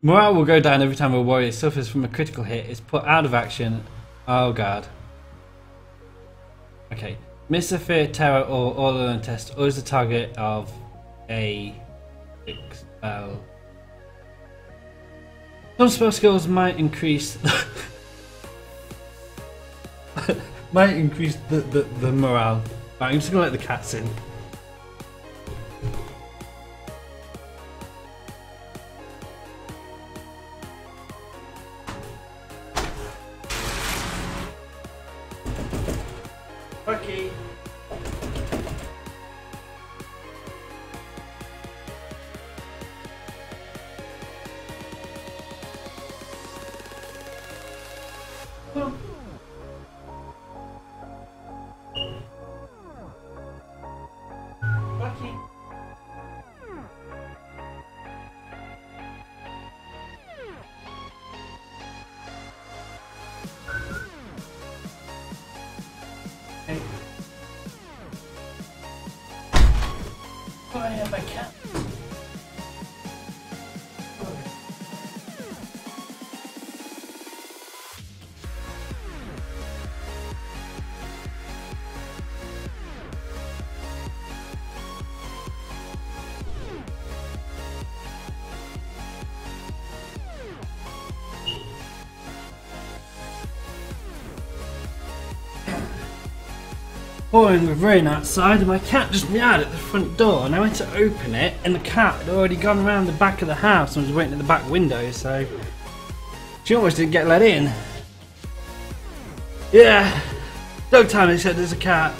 Morale will go down every time a warrior suffers from a critical hit, is put out of action. Oh god. Okay. Miss a fear, terror, or all-alone test, or is the target of a spell. Some spell skills might increase the morale. Right, I'm just gonna let the cats in. Okay. Lucky. Oh, I have my cat. Pouring with rain outside, and my cat just meowed at the front door, and I went to open it, and the cat had already gone around the back of the house and was waiting at the back window, so she almost didn't get let in. Yeah, dog time, they said there's a cat.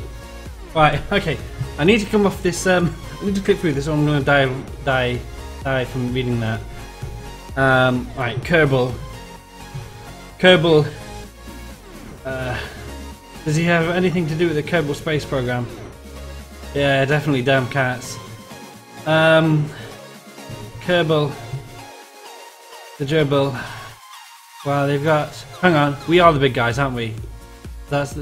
Right, okay, I need to come off this, I need to click through this or I'm going to die from reading that. Right, Kerbal. Does he have anything to do with the Kerbal space program? Yeah, definitely damn cats. Kerbal. The gerbil. Well, they've got... Hang on, we are the big guys, aren't we? Those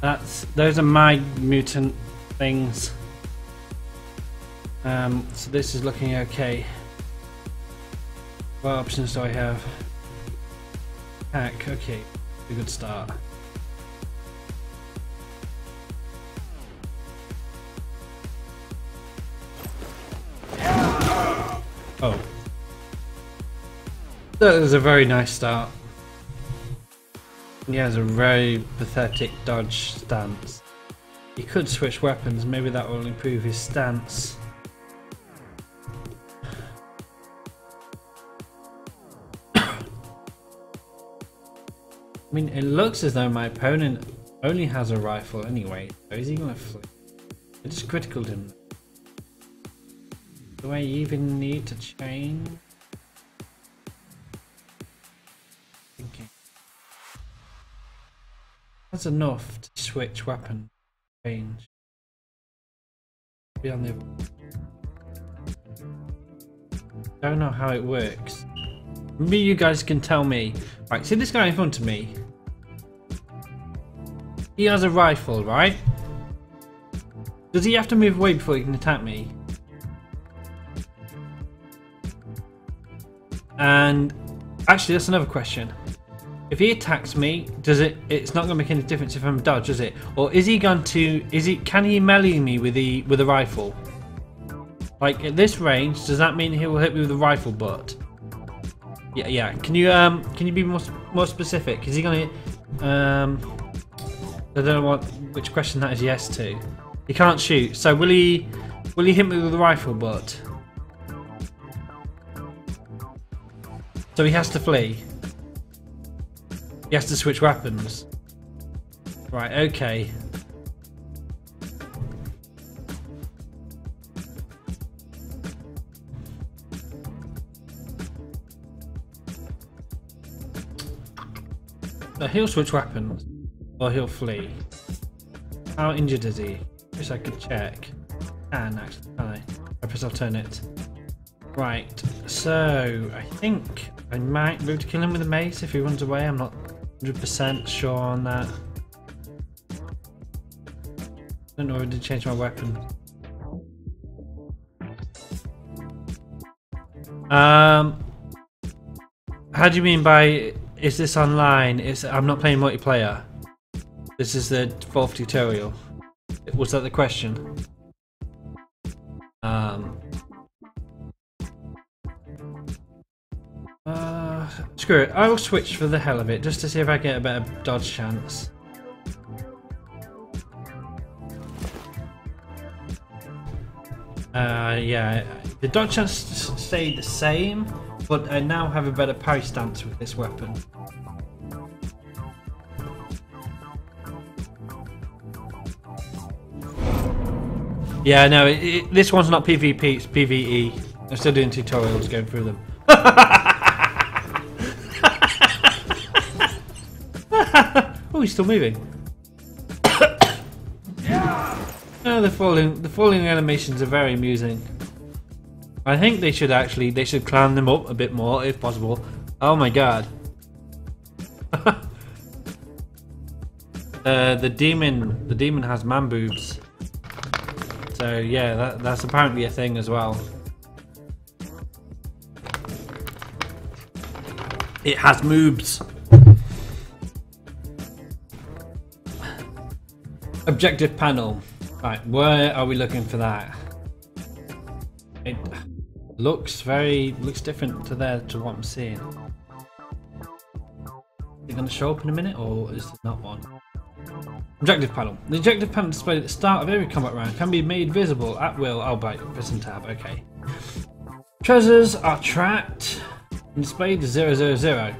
are my mutant things. So this is looking okay. What options do I have? Hack, okay. A good start. Oh. That was a very nice start. He has a very pathetic dodge stance. He could switch weapons, maybe that will improve his stance. I mean, it looks as though my opponent only has a rifle anyway, so is he going to flee? I just critical him. Do I even need to change? Thinking. That's enough to switch weapon range. Be on the. Don't know how it works. Maybe you guys can tell me. Right, see this guy in front of me? He has a rifle, right? Does he have to move away before he can attack me? And actually, that's another question. If he attacks me, it's not going to make any difference if I'm dodged, is it? Or is he going to? Can he melee me with a rifle? Like at this range, does that mean he will hit me with a rifle butt? Yeah. Can you be more specific? Is he going to? I don't know which question that is yes to. He can't shoot, so will he hit me with a rifle butt? So he has to flee. He has to switch weapons. Right, okay. So he'll switch weapons, or he'll flee. How injured is he? Wish I could check. Can I press alternate. Right, so I think I might be able to kill him with a mace if he runs away. I'm not 100% sure on that. Don't know if I did change my weapon. How do you mean by is this online? I'm not playing multiplayer. This is the 4th tutorial. Was that the question? Screw it, I will switch for the hell of it, just to see if I get a better dodge chance. Yeah, the dodge chance stayed the same, but I now have a better parry stance with this weapon. Yeah, no, this one's not PvP, it's PvE. I'm still doing tutorials going through them. Oh, he's still moving. Oh, the falling animations are very amusing. I think they should climb them up a bit more if possible. Oh my god. The demon has man boobs. So yeah, that's apparently a thing as well. It has moobs. Objective panel. Right, where are we looking for that? It looks different to what I'm seeing. Is it going to show up in a minute, or is there not one? Objective panel. The objective panel displayed at the start of every combat round can be made visible at will. Oh, by pressing tab. Okay. Treasures are tracked and displayed as 000. The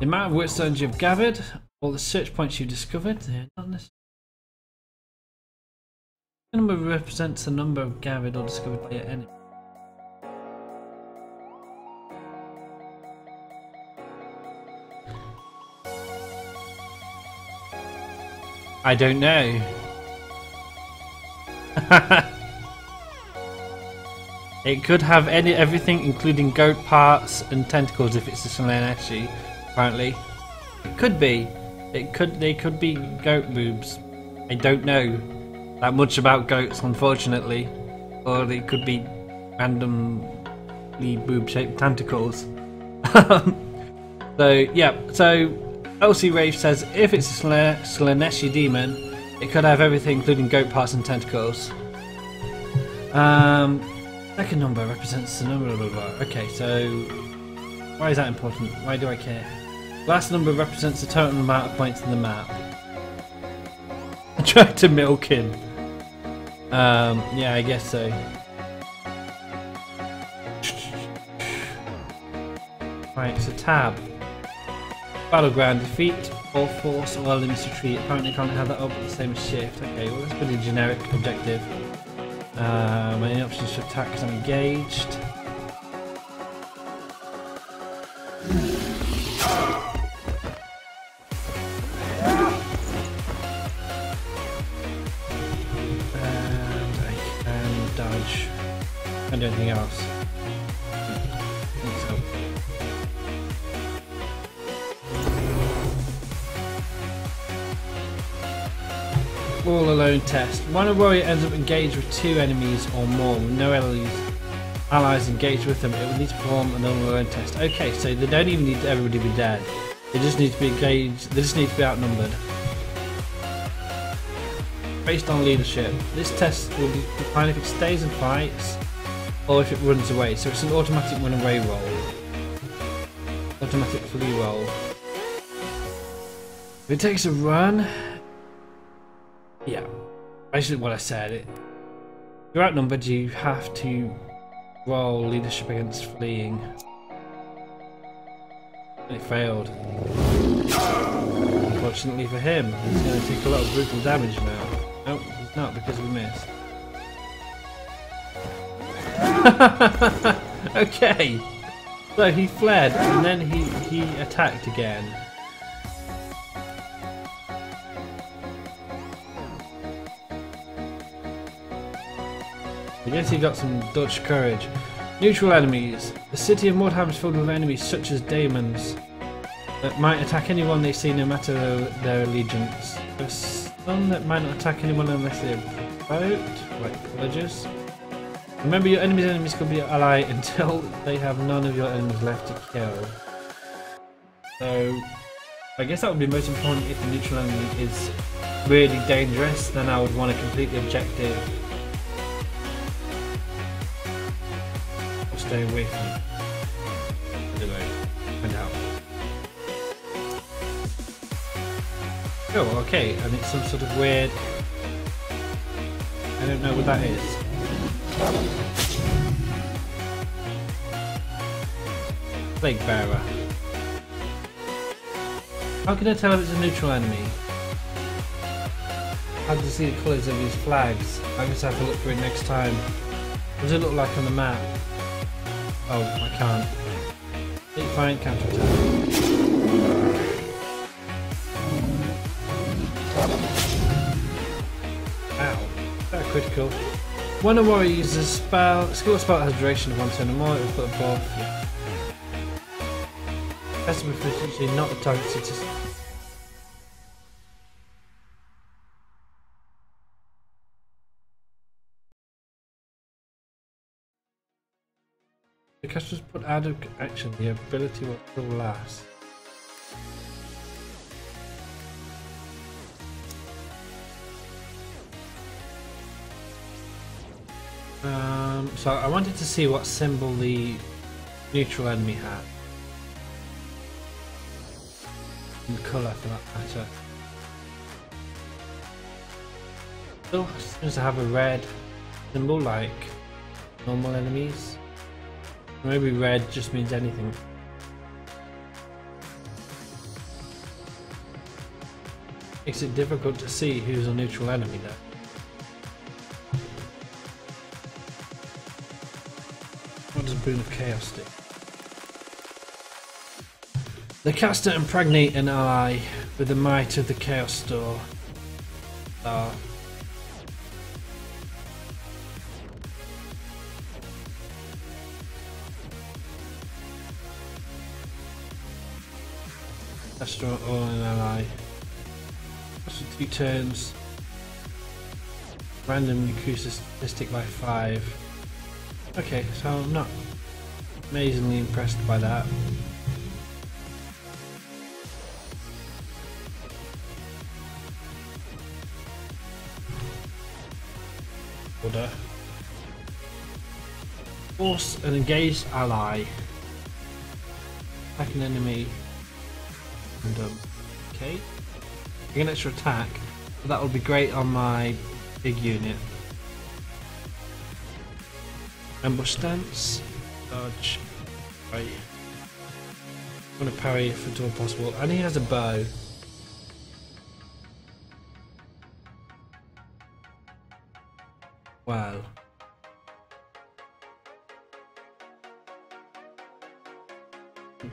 amount of whetstones you've gathered, or the search points you've discovered, they're not necessarily. The number represents the number of gathered or discovered by your enemy. I don't know. It could have everything, including goat parts and tentacles, if it's a Slaaneshi. Apparently, it could be. They could be goat boobs. I don't know that much about goats, unfortunately, or they could be randomly boob-shaped tentacles. So yeah, so LC Rave says if it's a Slaaneshi demon, it could have everything, including goat parts and tentacles. Second number represents the number. Blah, blah, blah. Okay, so why is that important? Why do I care? Last number represents the total amount of points in the map. I tried to milk him. Yeah, I guess so. Right, it's a tab. Battleground, defeat or force all enemies to retreat. Apparently can't have that up at the same as shift. Okay, well that's pretty generic objective. Any options to attack because I'm engaged. Dodge. Can't do anything else. I think so. All alone test. When a warrior ends up engaged with 2 enemies or more with no allies engaged with them, it will need to perform an all alone test. Okay, so they don't even need everybody to be dead. They just need to be engaged. They just need to be outnumbered. Based on leadership, this test will define if it stays and fights or if it runs away. So it's an automatic run away roll. Automatic flee roll. If it takes a run, yeah, basically what I said. If you're outnumbered, you have to roll leadership against fleeing. And it failed. Unfortunately for him, he's going to take a lot of brutal damage now. Nope, he's not because we missed. Okay, so he fled and then he attacked again. I guess he got some Dutch courage. Neutral enemies. The city of Mordheim is filled with enemies such as demons that might attack anyone they see no matter their allegiance. There's some that might not attack anyone unless they're provoked, like villagers. Remember, your enemies could be your ally until they have none of your enemies left to kill. So, I guess that would be most important if the neutral enemy is really dangerous, then I would want to complete the objective. Or stay away from it. I don't know. Find out. Oh, okay, and it's some sort of weird... I don't know what that is. Plague Bearer. How can I tell if it's a neutral enemy? How to see the colours of these flags? I guess I have to look for it next time. What does it look like on the map? Oh, I can't. Defiant counter-attack. cool. When a warrior uses a skill spell has a duration of 1 turn or more, it will put a buff. Yeah. Passive efficiency not a target statistic. The casters put out of action, the ability will still last. So I wanted to see what symbol the neutral enemy had. And colour for that matter. Still seems to have a red symbol like normal enemies. Maybe red just means anything. Makes it difficult to see who's a neutral enemy there. What does Boon of Chaos do? The caster impregnate an ally with the might of the Chaos Star. Caster or an ally. After 2 turns. Randomly increase the statistic by 5. Okay, so I'm not amazingly impressed by that. Order. Force an engaged ally. Attack an enemy. And okay. Get an extra attack. So that will be great on my big unit. Ambush stance. Dodge. Right. I'm gonna parry if at all possible. And he has a bow. Wow.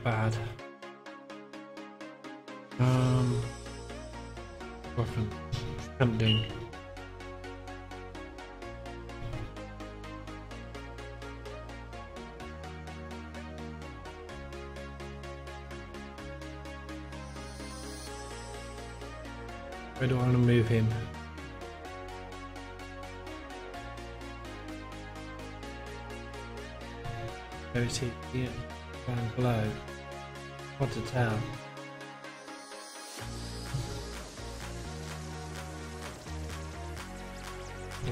Bad. Weapon. Tempting. Where do I want to move him? Where is he? Yeah, down below. Hard to tell.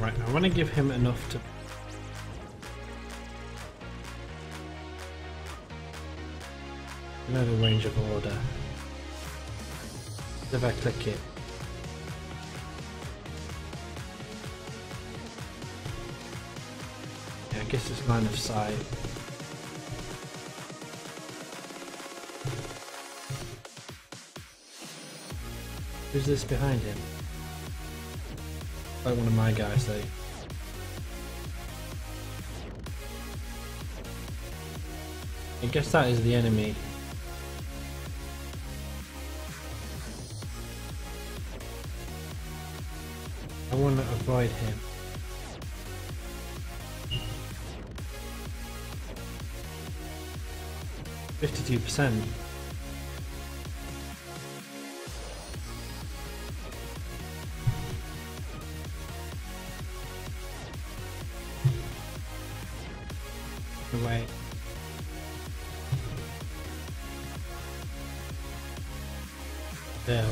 Right, I want to give him enough to. Another range of order. If I click it. Yeah, I guess it's line of sight. Who's this behind him? Like one of my guys though. I guess that is the enemy. I want to avoid him. %52%. Away. There.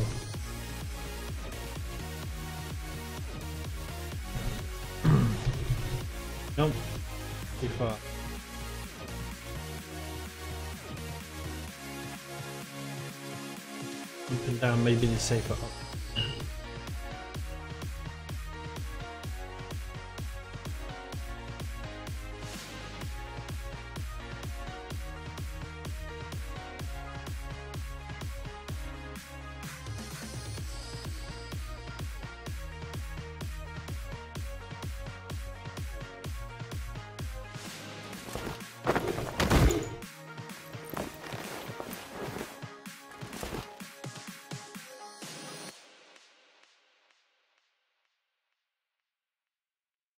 Nope. Too far. Up and down, maybe the safer option.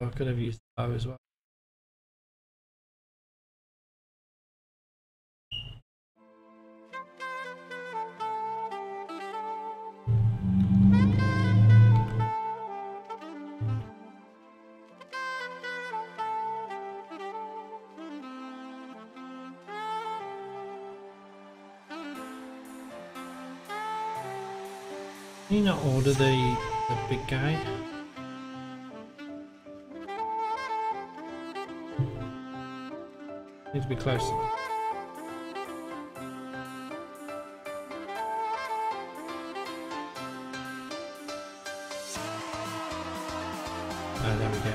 I could have used the bow as well. Can you not order the big guy? Need to be closer. Oh, there we go.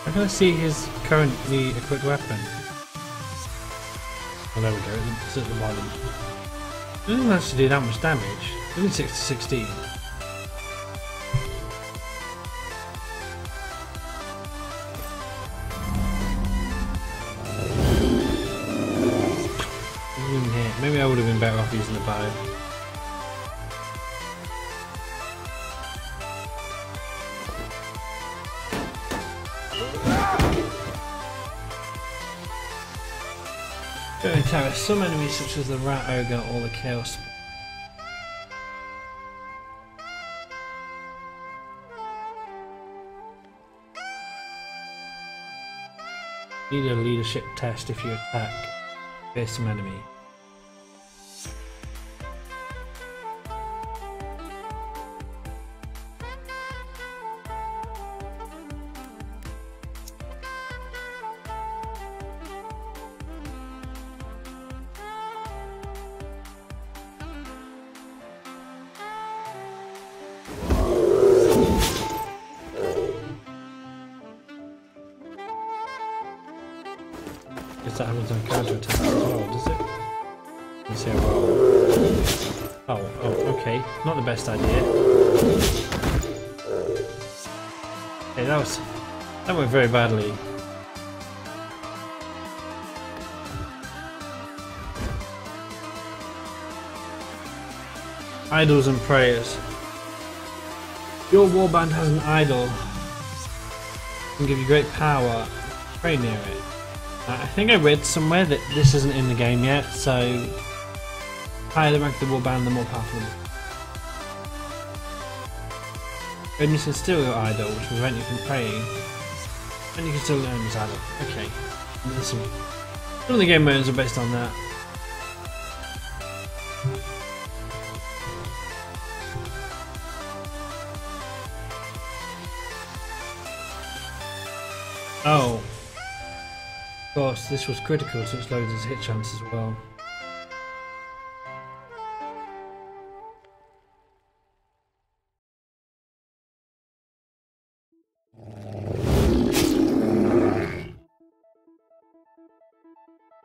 I'm gonna see his currently equipped weapon. Oh, there we go. It's at the bottom. It doesn't actually do that much damage. Only 6 to 16. Maybe I would have been better off using the bow. Going tower, some enemies such as the rat ogre or the chaos. Need a leadership test if you attack a fearsome enemy. That happens on counter attack as well, does it? Let's see how well. Oh, okay. Not the best idea. Okay, that went very badly. Idols and prayers. Your warband has an idol. It can give you great power. Pray near it. I think I read somewhere that this isn't in the game yet, so higher the rank of the warband, the more powerful. Enemies can steal your idol, which will prevent you from praying, and you can still learn this idol. Okay, some of the game modes are based on that. Oh. Of course, this was critical to its loads his hit chance as well.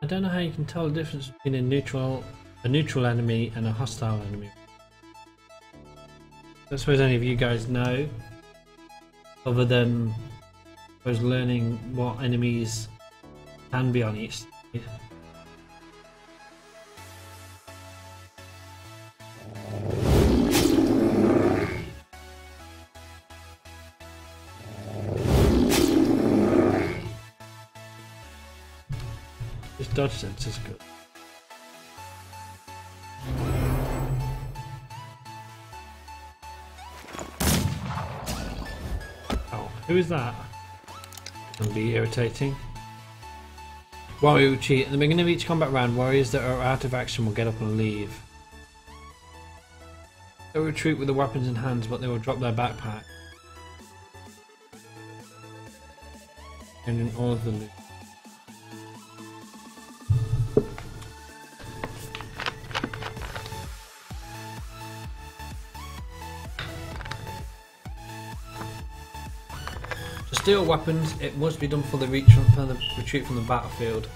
I don't know how you can tell the difference between a neutral enemy and a hostile enemy. I suppose any of you guys know, other than I suppose learning what enemies can be on each side. This dodge sense is good. Oh, who is that? Can be irritating. Warrior cheat. At the beginning of each combat round, warriors that are out of action will get up and leave. They'll retreat with the weapons in hands, but they will drop their backpack. And in all of the loot. To steal weapons, it must be done for the retreat from the battlefield.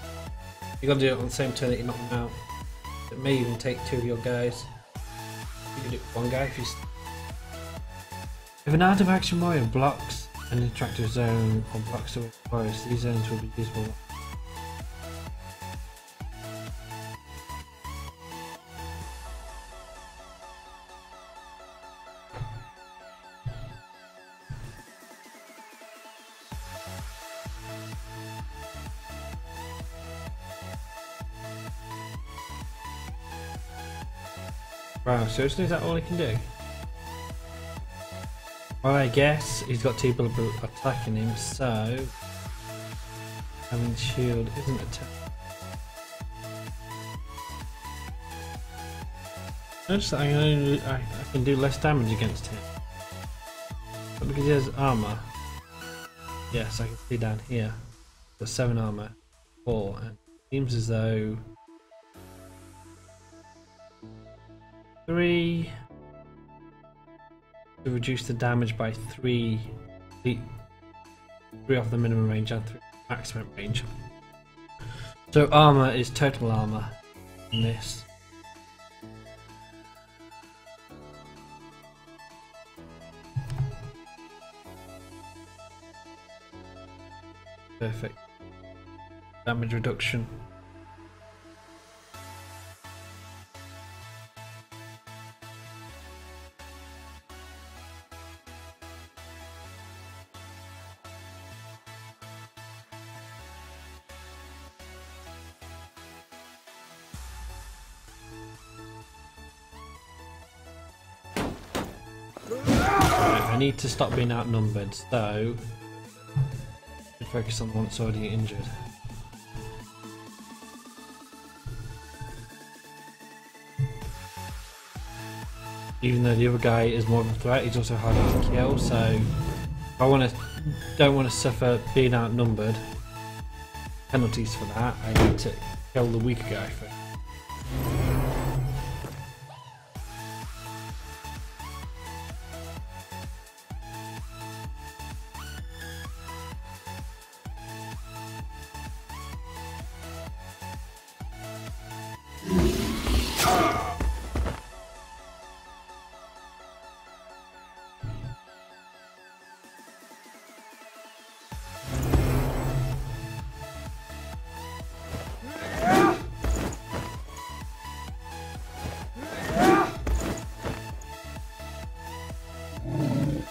You gotta do it on the same turn that you knock them out. It may even take 2 of your guys. You can do it with 1 guy if you. If an out of action warrior blocks an interactive zone or blocks away forest, these zones will be usable. Wow, seriously, is that all he can do? Well, I guess he's got two people attacking him, so having the shield isn't attack. Notice that I can do less damage against him. But because he has armor, yes, I can see down here. Got 7 armor, 4, and it seems as though 3 to reduce the damage by 3 off the minimum range and 3 maximum range. So armor is total armor in this. Perfect. Damage reduction. I need to stop being outnumbered, so focus on the one that's already injured. Even though the other guy is more of a threat, he's also harder to kill, so if I don't want to suffer being outnumbered, penalties for that, I need to kill the weaker guy first.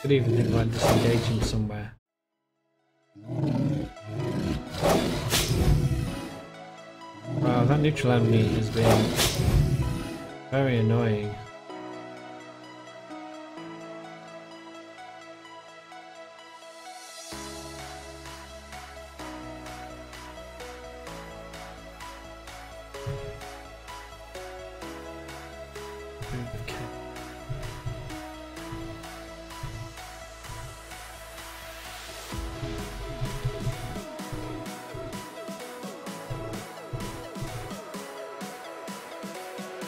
Could even think about disengaging somewhere. Wow, that neutral enemy has been very annoying.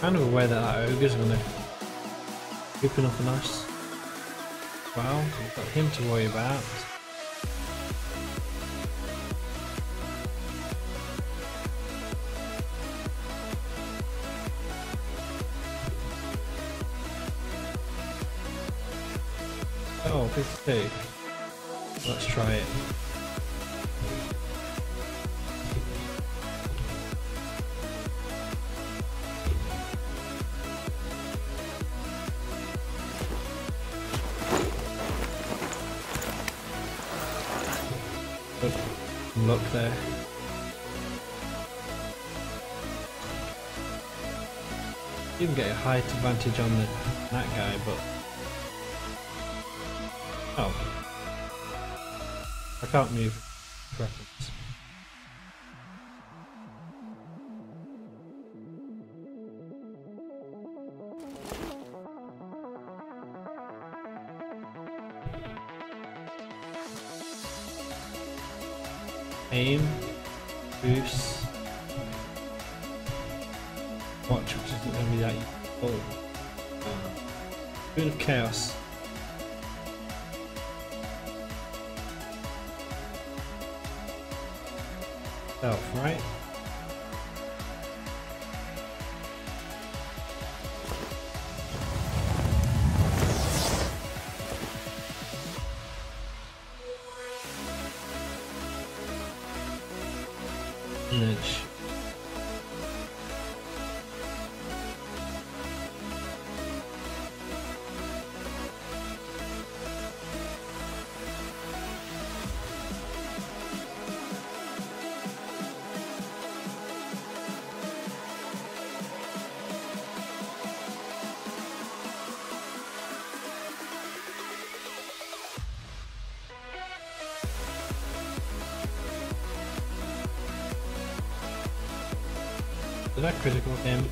Kind of aware that ogre's going to open up a nice. Well, we've got him to worry about. Oh, 52. Let's try it. Look there. You can get a height advantage on that guy, but oh, I can't move. Preference. Aim, boost, watch, which isn't going to be that useful. Boon of Chaos. Self, right? Niche. Did I critical him?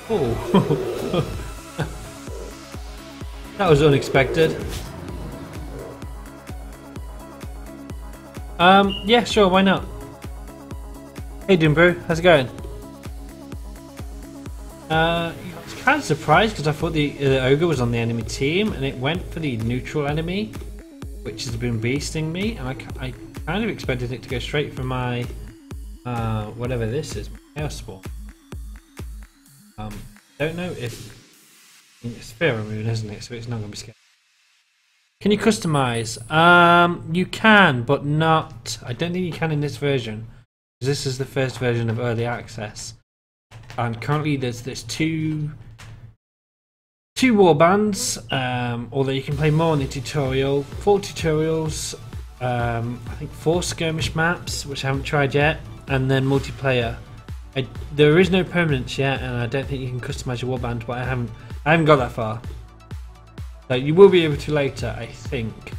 Oh, that was unexpected. Yeah, sure, why not? Hey, Doombrew, how's it going? I was kind of surprised because I thought the ogre was on the enemy team, and it went for the neutral enemy, which has been beasting me, and I kind of expected it to go straight for my whatever this is, chaos spawn. Don't know if it's pheromone, isn't it? So it's not going to be scary. Can you customize? You can, but not. I don't think you can in this version. This is the first version of early access, and currently there's two warbands. Although you can play more in the tutorial. 4 tutorials. I think 4 skirmish maps, which I haven't tried yet, and then multiplayer. There is no permanence yet, and I don't think you can customize your warband, but I haven't got that far. So you will be able to later, I think.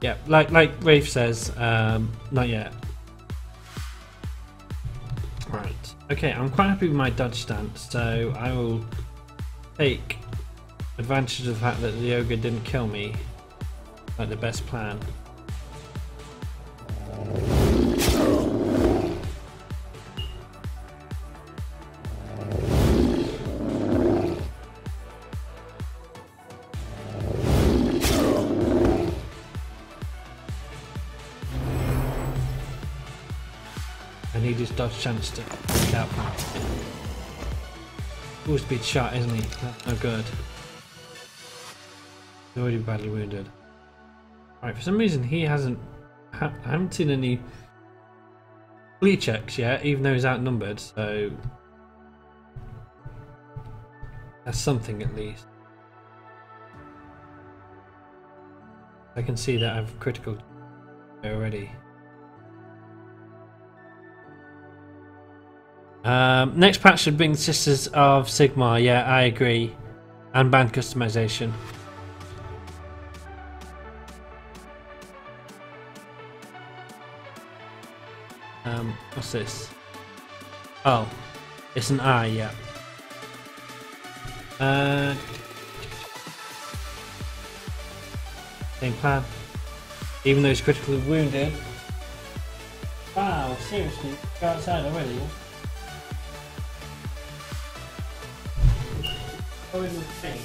Yeah, like Rafe says, not yet. Right. Okay, I'm quite happy with my dodge stance, so I will take advantage of the fact that the ogre didn't kill me. Like the best plan. I need his dodge chance to get out from it. Full speed shot, isn't he? That's no good. He's already badly wounded. Right, for some reason he hasn't. I haven't seen any flea checks yet, even though he's outnumbered, so that's something at least. I can see that I've critical already. Next patch should bring Sisters of Sigmar, yeah, I agree. And band customization. What's this? Oh, it's an eye, yeah. Same plan. Even though he's critically wounded. Wow, seriously, go outside already? How is it thing?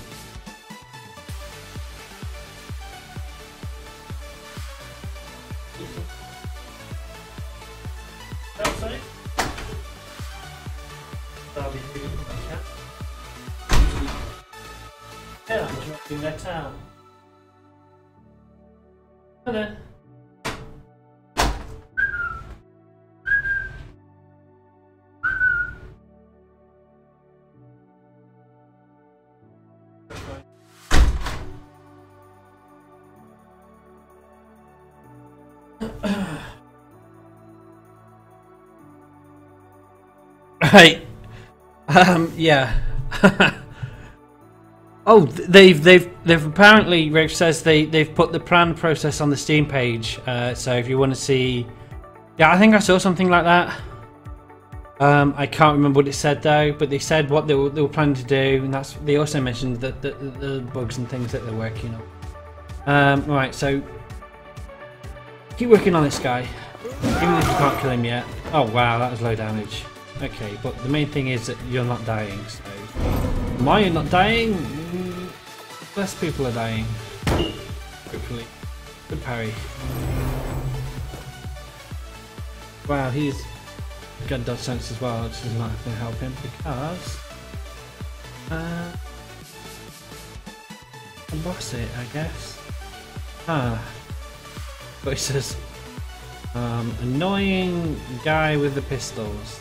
Outside? I'll be doing my cat. Yeah, I'm dropping that town. Hello. Right. Yeah. Oh, they've apparently, Rich says they've put the plan process on the Steam page. So if you want to see, yeah, I think I saw something like that. I can't remember what it said though, but they said what they were planning to do, and that's they also mentioned that the bugs and things that they're working on. Right, so keep working on this guy, even if you can't kill him yet. Oh wow, that was low damage. Okay, but the main thing is that you're not dying, so why you're not dying? Less people are dying. Hopefully. Good parry. Wow, he's got dodge sense as well, which is not going to help him because I'll boss it, I guess. Choices. Annoying guy with the pistols.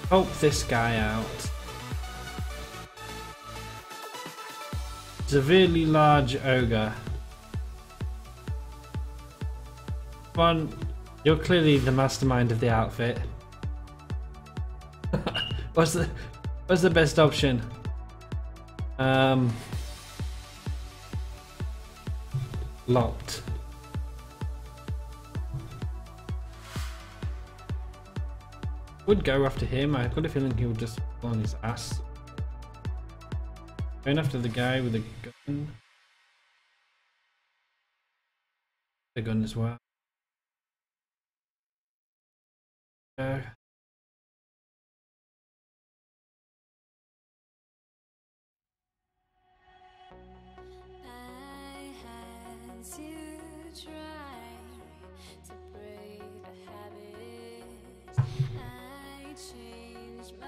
Help this guy out. Severely large ogre. One, you're clearly the mastermind of the outfit. What's the best option? Locked. Would go after him. I've got a feeling he would just fall on his ass. Going after the guy with the gun. The gun as well. I had to try to break a habit. I changed my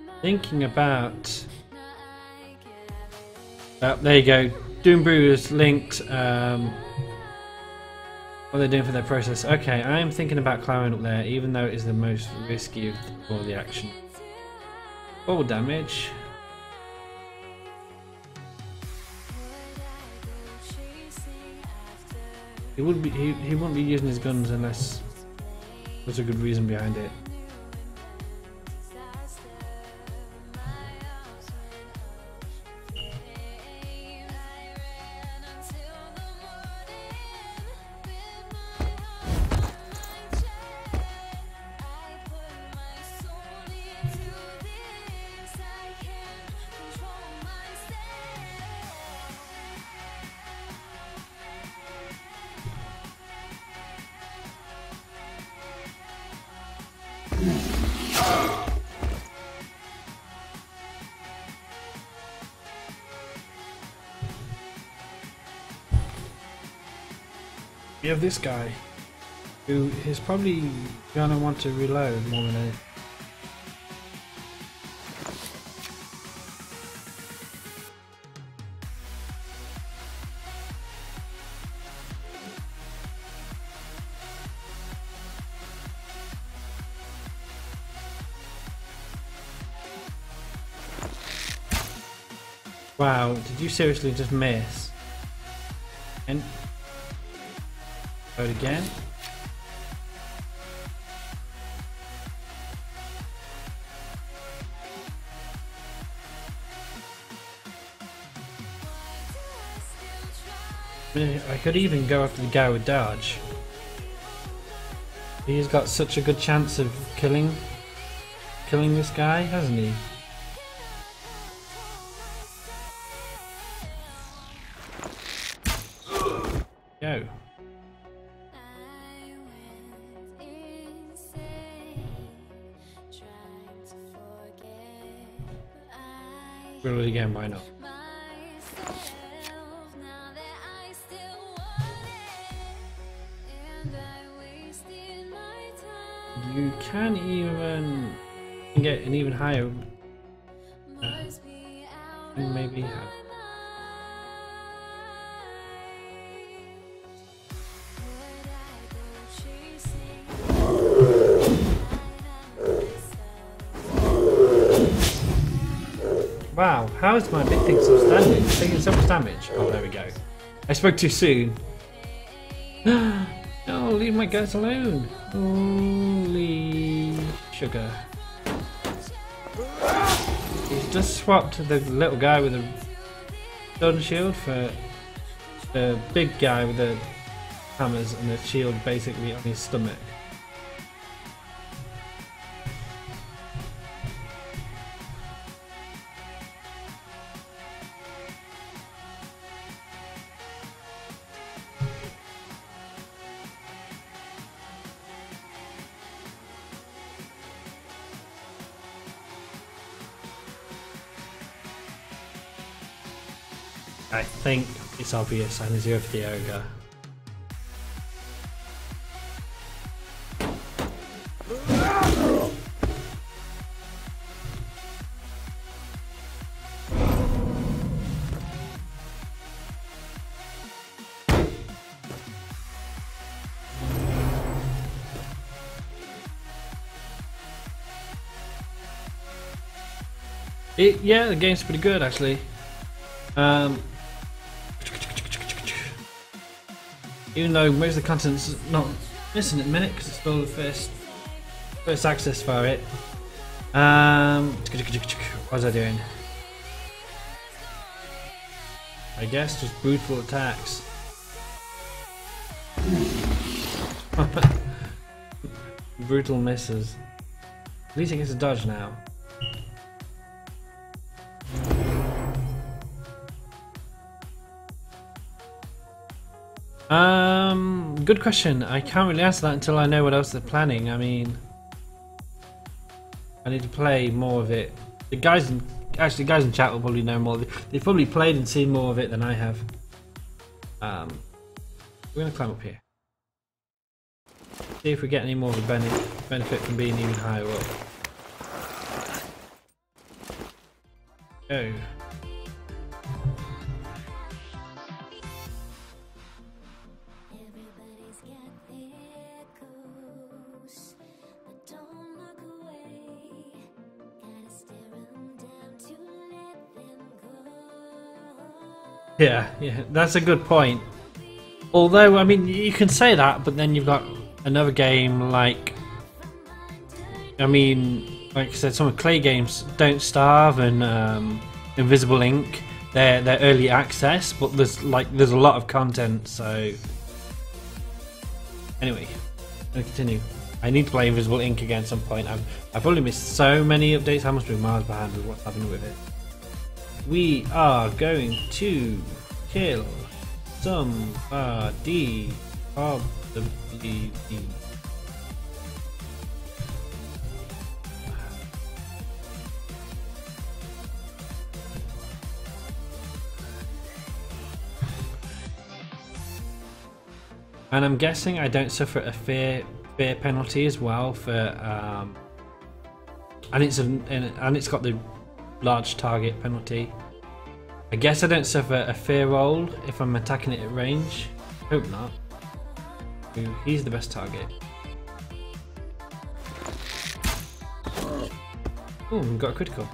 mind. Thinking about. There you go. Doom Brewers linked. What they're doing for their process. Okay, I am thinking about climbing up there, even though it is the most risky of all the action. Full damage. He wouldn't be using his guns unless there's a good reason behind it. We have this guy who is probably gonna want to reload more than anything. Wow, did you seriously just miss? And load again. I could even go after the guy with dodge. He's got such a good chance of killing this guy, hasn't he? Go. Roll it again, why not? You can even get an even higher. Maybe. Wow, how is my big thing still standing? It's taking so much damage. Oh, there we go. I spoke too soon. No, leave my guys alone. Holy sugar. He's just swapped the little guy with a stun shield for the big guy with the hammers and the shield basically on his stomach. I think it's obvious I'm 0 for the ogre. Yeah, the game's pretty good actually. Even though most of the content's not missing at the minute because it's still the first access for it. What was I doing? I guess just brutal attacks. Brutal misses. At least it gets a dodge now. Good question. I can't really answer that until I know what else they're planning. I mean, I need to play more of it. The guys in chat will probably know more. They've probably played and seen more of it than I have. We're gonna climb up here. See if we get any more of a benefit from being even higher up. Oh. Yeah, that's a good point. Although, I mean, you can say that, but then you've got another game like, I mean, like I said, some of Clay games, Don't Starve and Invisible Ink. They're early access, but there's a lot of content. So anyway, I'm gonna continue. I need to play Invisible Ink again at some point. I've probably missed so many updates. I must be miles behind with what's happening with it. We are going to kill somebody, probably. And I'm guessing I don't suffer a fear penalty as well for and it's got the large target penalty. I guess I don't suffer a fear roll if I'm attacking it at range. Hope not. Ooh, he's the best target. Oh, we got a critical.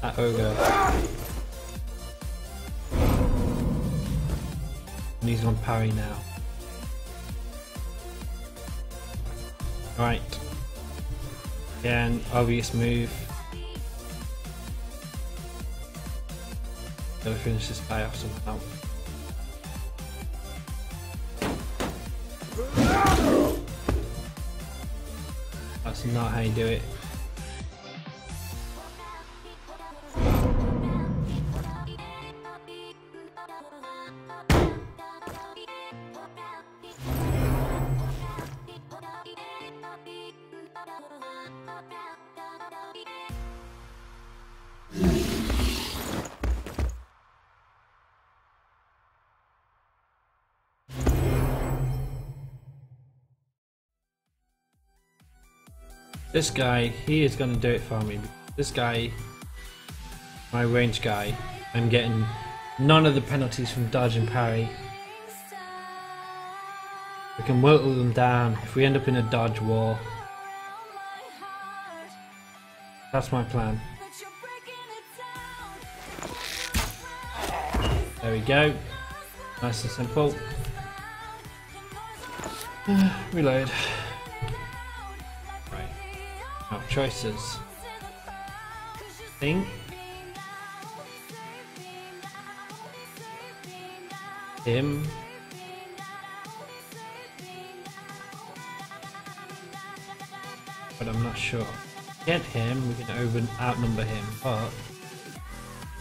That ogre. And he's on parry now. Right. Again, obvious move. Gotta finish this guy off somehow. That's not how you do it. This guy, he is going to do it for me. This guy, my range guy, I'm getting none of the penalties from dodge and parry. We can whittle them down if we end up in a dodge war. That's my plan. There we go. Nice and simple. Reload. Our choices. Think. Him. But I'm not sure. Get him, we can outnumber him, but I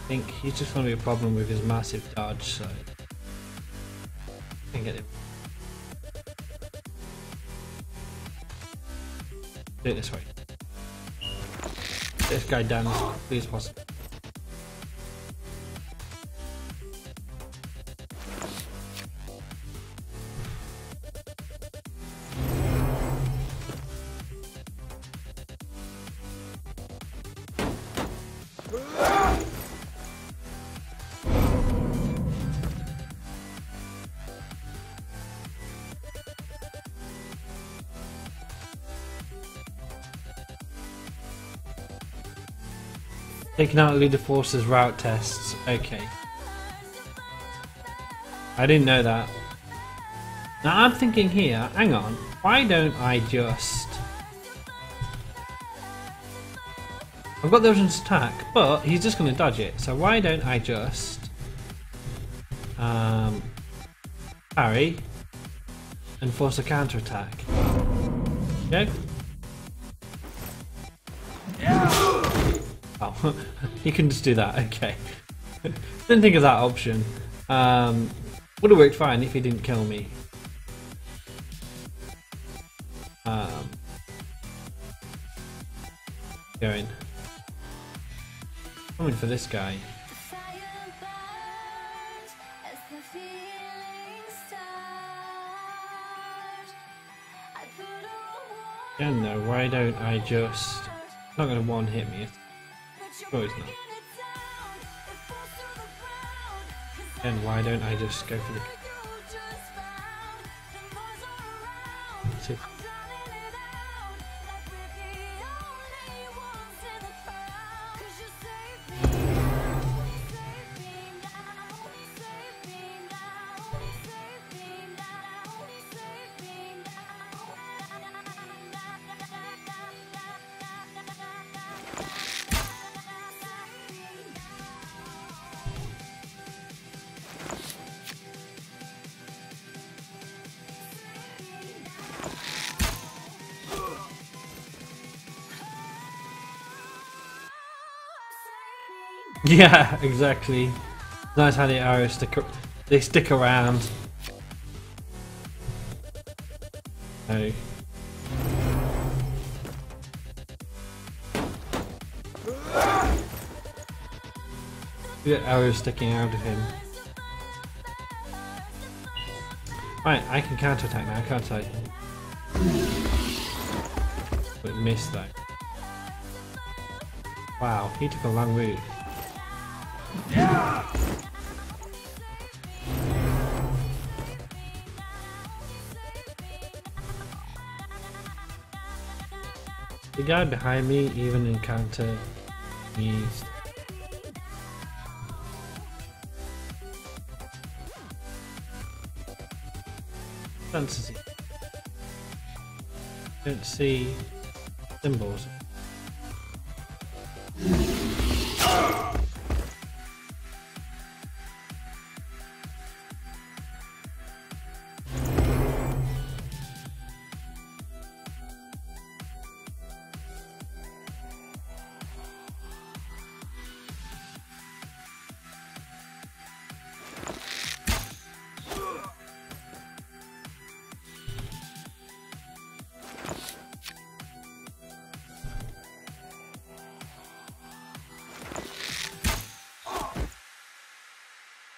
think he's just going to be a problem with his massive dodge, so I can get him. Do it this way. Get this guy down as quickly as possible. Taking out leader forces route tests. Okay. I didn't know that. Now I'm thinking here, hang on, why don't I just... I've got the Ocean's attack, but he's just going to dodge it, so why don't I just... parry and force a counter attack. Okay? Oh, you can just do that, okay. Didn't think of that option. Would have worked fine if he didn't kill me. Going. Coming for this guy. Yeah, no, why don't I just... It's not going to one-hit me. Oh, it's not. And why don't I just go for the... Let's see. Yeah, exactly. Nice how the arrows stick around. Oh. The arrows sticking out of him. Right, I can counterattack now, can't I? But missed though. Wow, he took a long route. Yeah. The guy behind me even encountered me. Fantasy. Don't see symbols.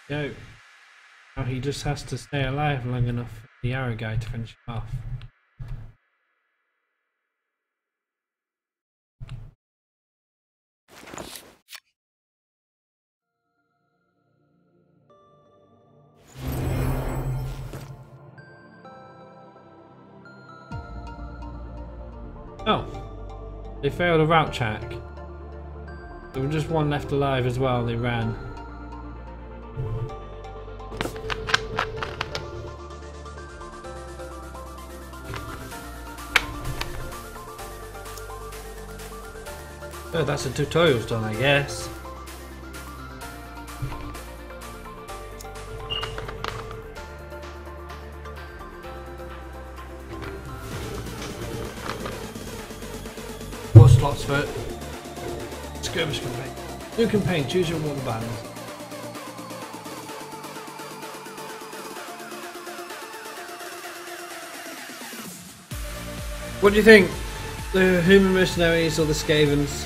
Go. Now he just has to stay alive long enough for the arrow guy to finish him off. Oh, they failed a route check. There was just one left alive as well, they ran. Oh, that's the tutorial's done, I guess. Four slots for it. Skirmish campaign. New campaign, choose your one band. What do you think? The human mercenaries or the Skavens?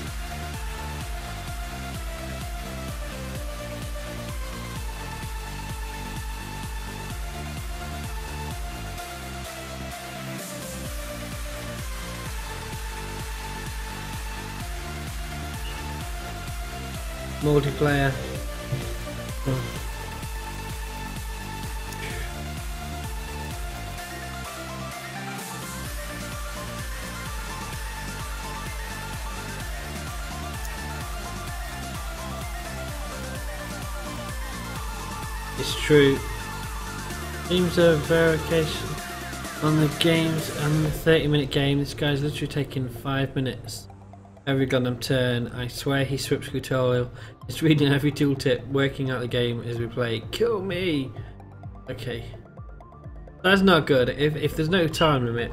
Multiplayer. Oh. It's true. Seems a verification on the games and the 30-minute game. This guy's literally taking 5 minutes every goddamn turn. I swear he scripts tutorial. He's reading every tooltip, working out the game as we play. Kill me! Okay. That's not good. If there's no time limit,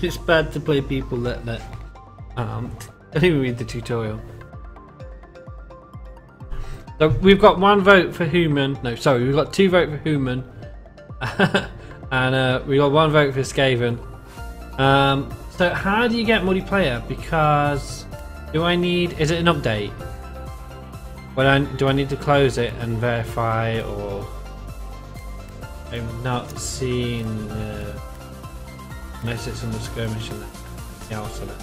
it's bad to play people that don't even read the tutorial. So we've got 1 vote for human. No, sorry, we've got 2 votes for human, and we got 1 vote for Skaven. So how do you get multiplayer? Because is it an update? Do I need to close it and verify, or I've not seen unless it's in the skirmish and anything else on it.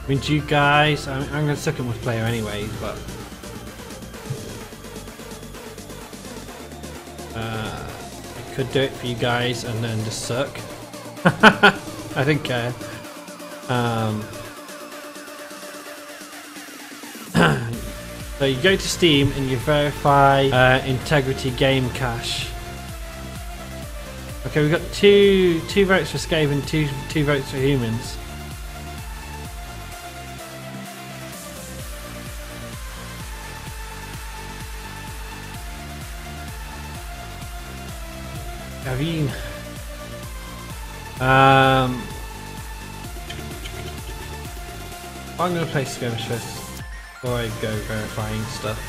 I mean, do you guys? I'm going to suck at multiplayer anyways, but I could do it for you guys and then just suck. I think. So you go to Steam and you verify Integrity Game Cache. Okay, we've got two votes for Skaven, two votes for humans. Have you? I'm going to play skirmish first before I go verifying stuff.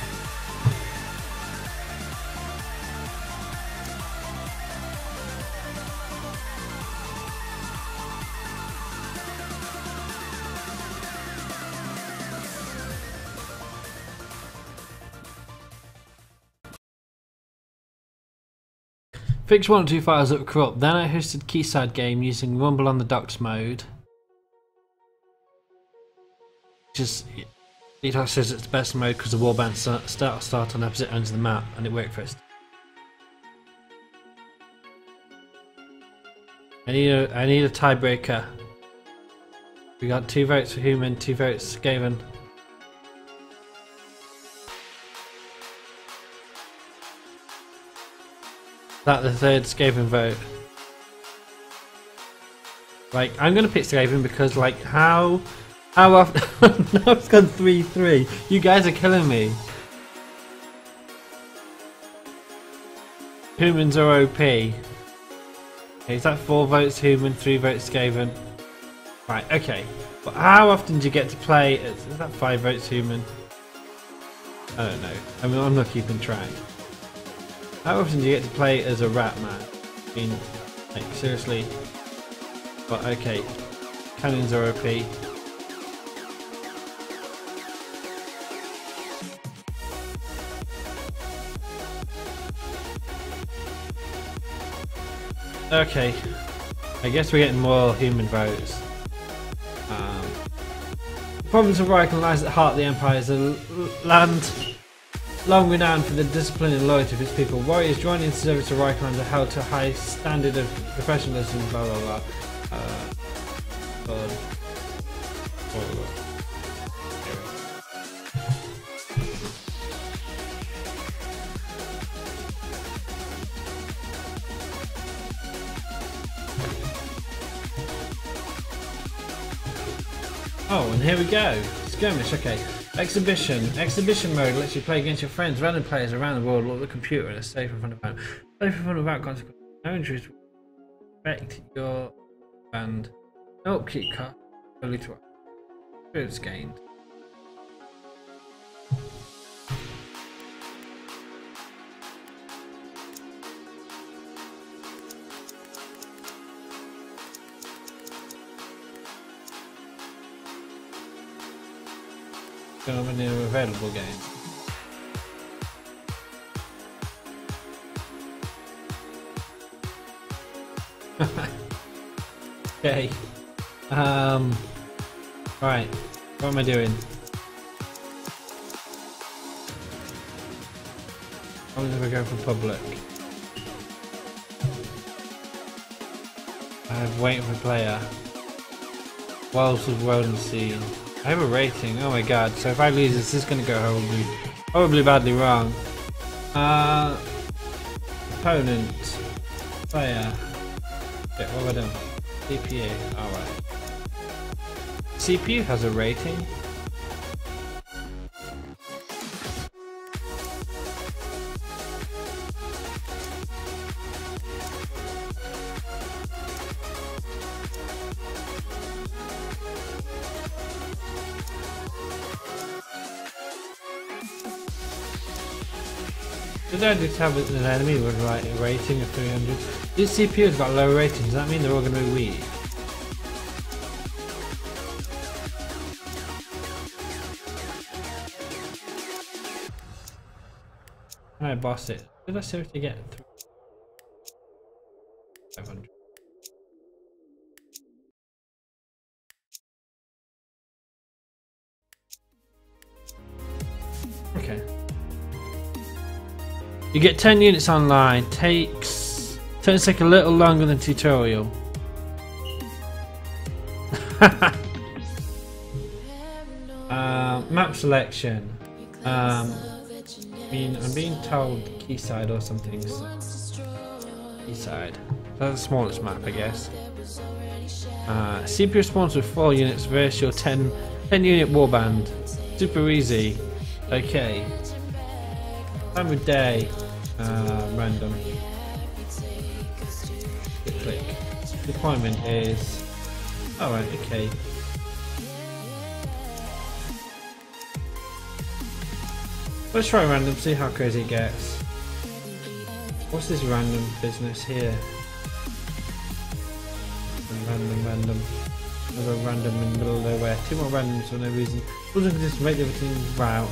Fixed 1 or 2 files that were corrupt. Then I hosted Keyside game using Rumble on the Docks mode. Just Detox says it's the best mode because the warband start on opposite ends of the map, and it worked first. I need a tiebreaker. We got 2 votes for human, 2 votes Skaven. That the 3rd Skaven vote. Like, I'm gonna pick Skaven because, like, how often? Now it's gone 3-3. You guys are killing me. Humans are OP. Okay, is that 4 votes human, 3 votes Skaven? Right, okay. But how often do you get to play? Is that 5 votes human? I don't know. I mean, I'm not keeping track. How often do you get to play as a rat man? I mean, like, seriously. But okay. Cannons are OP. Okay. I guess we're getting more human votes. Province of Reichenland lies at the heart of the Empire is a land long renowned for the discipline and loyalty of its people. Warriors joining into service of Reichenland are held to a high standard of professionalism, blah blah blah. Oh, and here we go. Skirmish, okay. Exhibition. Exhibition mode lets you play against your friends, random players around the world, or the computer in a safe and fun environment. Safe and fun without consequences. No injuries will affect your band. No upkeep cost. Only to experience gained. Going on in an available game. Okay. Right. What am I doing? I'm gonna go for public. I'm waiting for player. Whilst we've rolled the scene. I have a rating. Oh my god. So if I lose this is gonna go horribly badly wrong. Opponent. Player. Okay, what have I done? CPU. Alright. CPU has a rating. Did I just have an enemy with a rating of 300? This CPU has got low ratings, does that mean they're all going to be weak? Can I boss it? Did I seriously get 500? Okay. You get 10 units online, tends to take a little longer than tutorial. Map selection. I'm being told Quayside or something. So Quayside. That's the smallest map, I guess. CPU spawns with 4 units versus your 10 unit warband. Super easy. Okay. Time of day. Random. Click. Deployment is. Alright, okay. Let's try random, see how crazy it gets. What's this random business here? Random. Another random in the middle of nowhere. 2 more randoms for no reason. We'll just make everything route.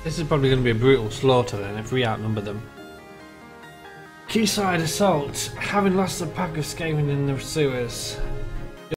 This is probably going to be a brutal slaughter then if we outnumber them. Quayside assault. Having lost a pack of scaling in the sewers.